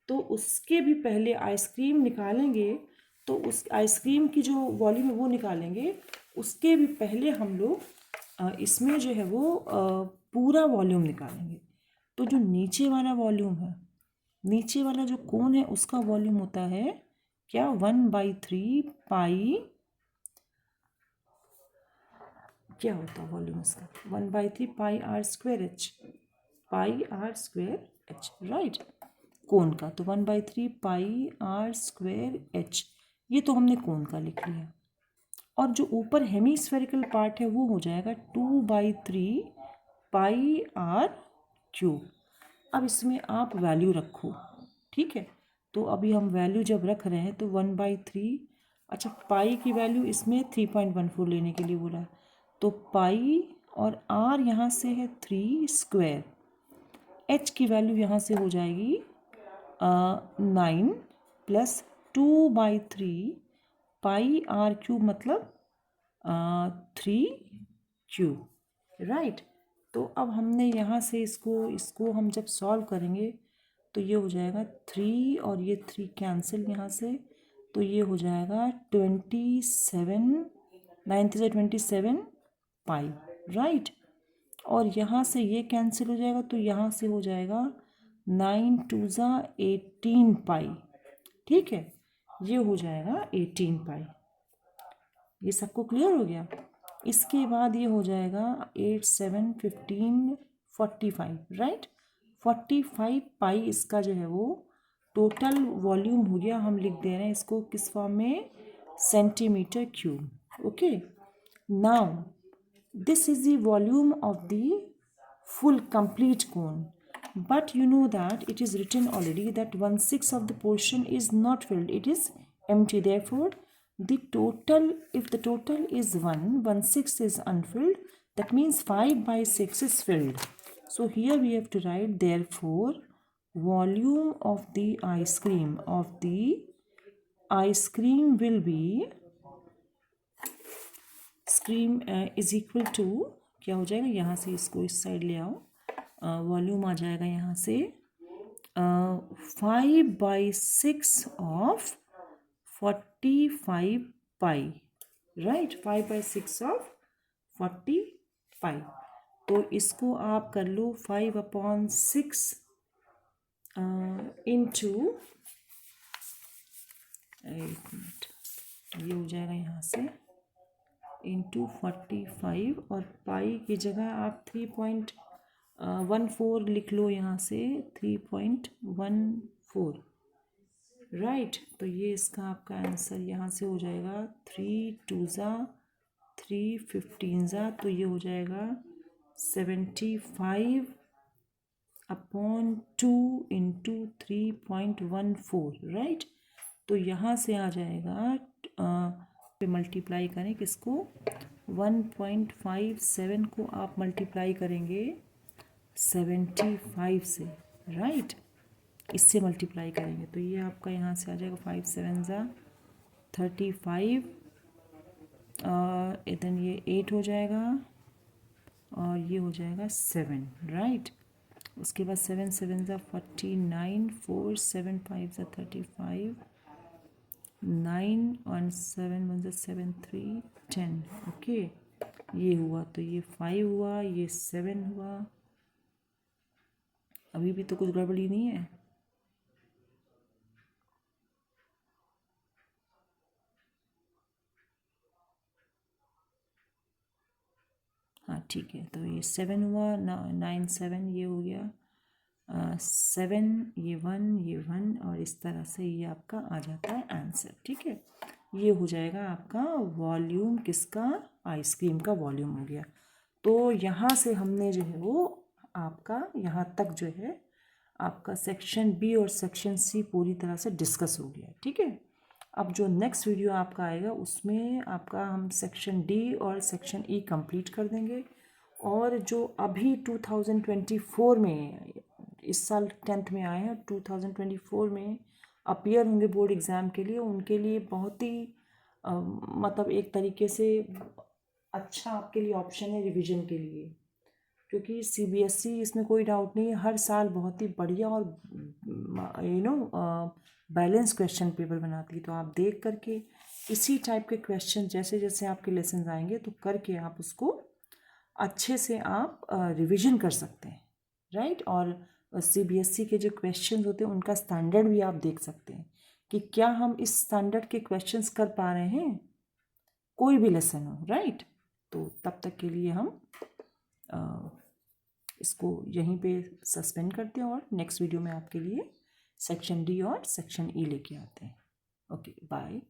तो उसके भी पहले आइसक्रीम निकालेंगे, तो उस आइसक्रीम की जो वॉल्यूम है वो निकालेंगे, उसके भी पहले हम लोग इसमें जो है वो पूरा वॉल्यूम निकालेंगे। तो जो नीचे वाला वॉल्यूम है, नीचे वाला जो कोन है उसका वॉल्यूम होता है क्या, 1/3 पाई, क्या होता है वॉल्यूम इसका, 1/3 pi r square h, pi r square h, right, cone का। तो 1/3 पाई आर स्क्वायर एच, ये तो हमने कोन का लिख लिया। और जो ऊपर हेमीस्फेरिकल पार्ट है वो हो जाएगा 2/3 पाई आर क्यूब। अब इसमें आप वैल्यू रखो, ठीक है। तो अभी हम वैल्यू जब रख रहे हैं तो 1/3, अच्छा पाई की वैल्यू इसमें 3.14 लेने के लिए बोला है, तो पाई और आर यहाँ से है 3 स्क्वायर, एच की वैल्यू यहाँ से हो जाएगी 9 प्लस 2/3 पाई आर क्यूब मतलब 3 क्यूब, राइट। तो अब हमने यहाँ से इसको हम जब सॉल्व करेंगे तो ये हो जाएगा 3 और ये 3 कैंसिल यहाँ से, तो ये हो जाएगा 27, 9 से 27 पाई, राइट। और यहाँ से ये कैंसिल हो जाएगा तो यहाँ से हो जाएगा 9 2 18 पाई, ठीक है, ये हो जाएगा 18 पाई। ये सबको क्लियर हो गया। इसके बाद ये हो जाएगा 8 7 15 45, राइट, 45 पाई इसका जो है वो टोटल वॉल्यूम हो गया। हम लिख दे रहे हैं इसको किस फॉर्म में, centimetre cube, okay. Now this is the volume of the full complete cone, but you know that it is written already that 1/6 of the portion is not filled, it is empty. Therefore the total, if the total is 1/6 is unfilled, that means 5/6 is filled. So here we have to write therefore volume of the ice cream will be is equal to, क्या हो जाएगा, यहाँ से इसको इस side ले आओ, volume आ जाएगा यहाँ से 5/6 ऑफ 45 पाई, राइट, 5/6 ऑफ 40 पाई। तो इसको आप कर लो 5/6 इंटू, एक मिनट, ये हो जाएगा यहाँ से इंटू 45 और पाई की जगह आप 3.14 लिख लो यहाँ से 3.14 राइट। तो ये इसका आपका आंसर यहाँ से हो जाएगा 3 2 ज़ा 3 15 ज़ा, तो ये हो जाएगा 75 अपॉन 2 इंटू 3.14 राइट। तो यहाँ से आ जाएगा पे मल्टीप्लाई करें किसको 1.57 को आप मल्टीप्लाई करेंगे 75 से राइट, इससे मल्टीप्लाई करेंगे तो ये आपका यहाँ से आ जाएगा 5 7 ज़ा 35 और इधर ये 8 हो जाएगा और ये हो जाएगा 7 राइट। उसके बाद 7 7 ज़ा 49 4 7 5 ज़ा 35 9 और 7 1 ज़ा 7 3 10 ओके। ये हुआ तो ये 5 हुआ, ये 7 हुआ। अभी भी तो कुछ गड़बड़ी नहीं है। हाँ ठीक है, तो ये 7 हुआ 9 7 ये हो गया 7 ये 1 और इस तरह से ये आपका आ जाता है आंसर। ठीक है, ये हो जाएगा आपका वॉल्यूम किसका, आइसक्रीम का वॉल्यूम हो गया। तो यहाँ से हमने जो है वो आपका यहाँ तक जो है आपका सेक्शन बी और सेक्शन सी पूरी तरह से डिस्कस हो गया। ठीक है, अब जो नेक्स्ट वीडियो आपका आएगा उसमें आपका हम सेक्शन डी और सेक्शन ई कंप्लीट कर देंगे। और जो अभी 2024 में इस साल 10th में आए हैं 2024 में अपीयर होंगे बोर्ड एग्ज़ाम के लिए, उनके लिए बहुत ही मतलब एक तरीके से अच्छा आपके लिए ऑप्शन है रिवीजन के लिए, क्योंकि सीबीएसई इसमें कोई डाउट नहीं है हर साल बहुत ही बढ़िया और बैलेंस क्वेश्चन पेपर बनाती है। तो आप देख करके इसी टाइप के क्वेश्चन जैसे जैसे आपके लेसन आएंगे तो करके आप उसको अच्छे से आप रिवीजन कर सकते हैं राइट। और सीबीएसई के जो क्वेश्चन होते हैं उनका स्टैंडर्ड भी आप देख सकते हैं कि क्या हम इस स्टैंडर्ड के क्वेश्चंस कर पा रहे हैं कोई भी लेसन हो राइट। तो तब तक के लिए हम इसको यहीं पे सस्पेंड करते हैं और नेक्स्ट वीडियो में आपके लिए सेक्शन डी और सेक्शन ई लेके आते हैं। Okay bye.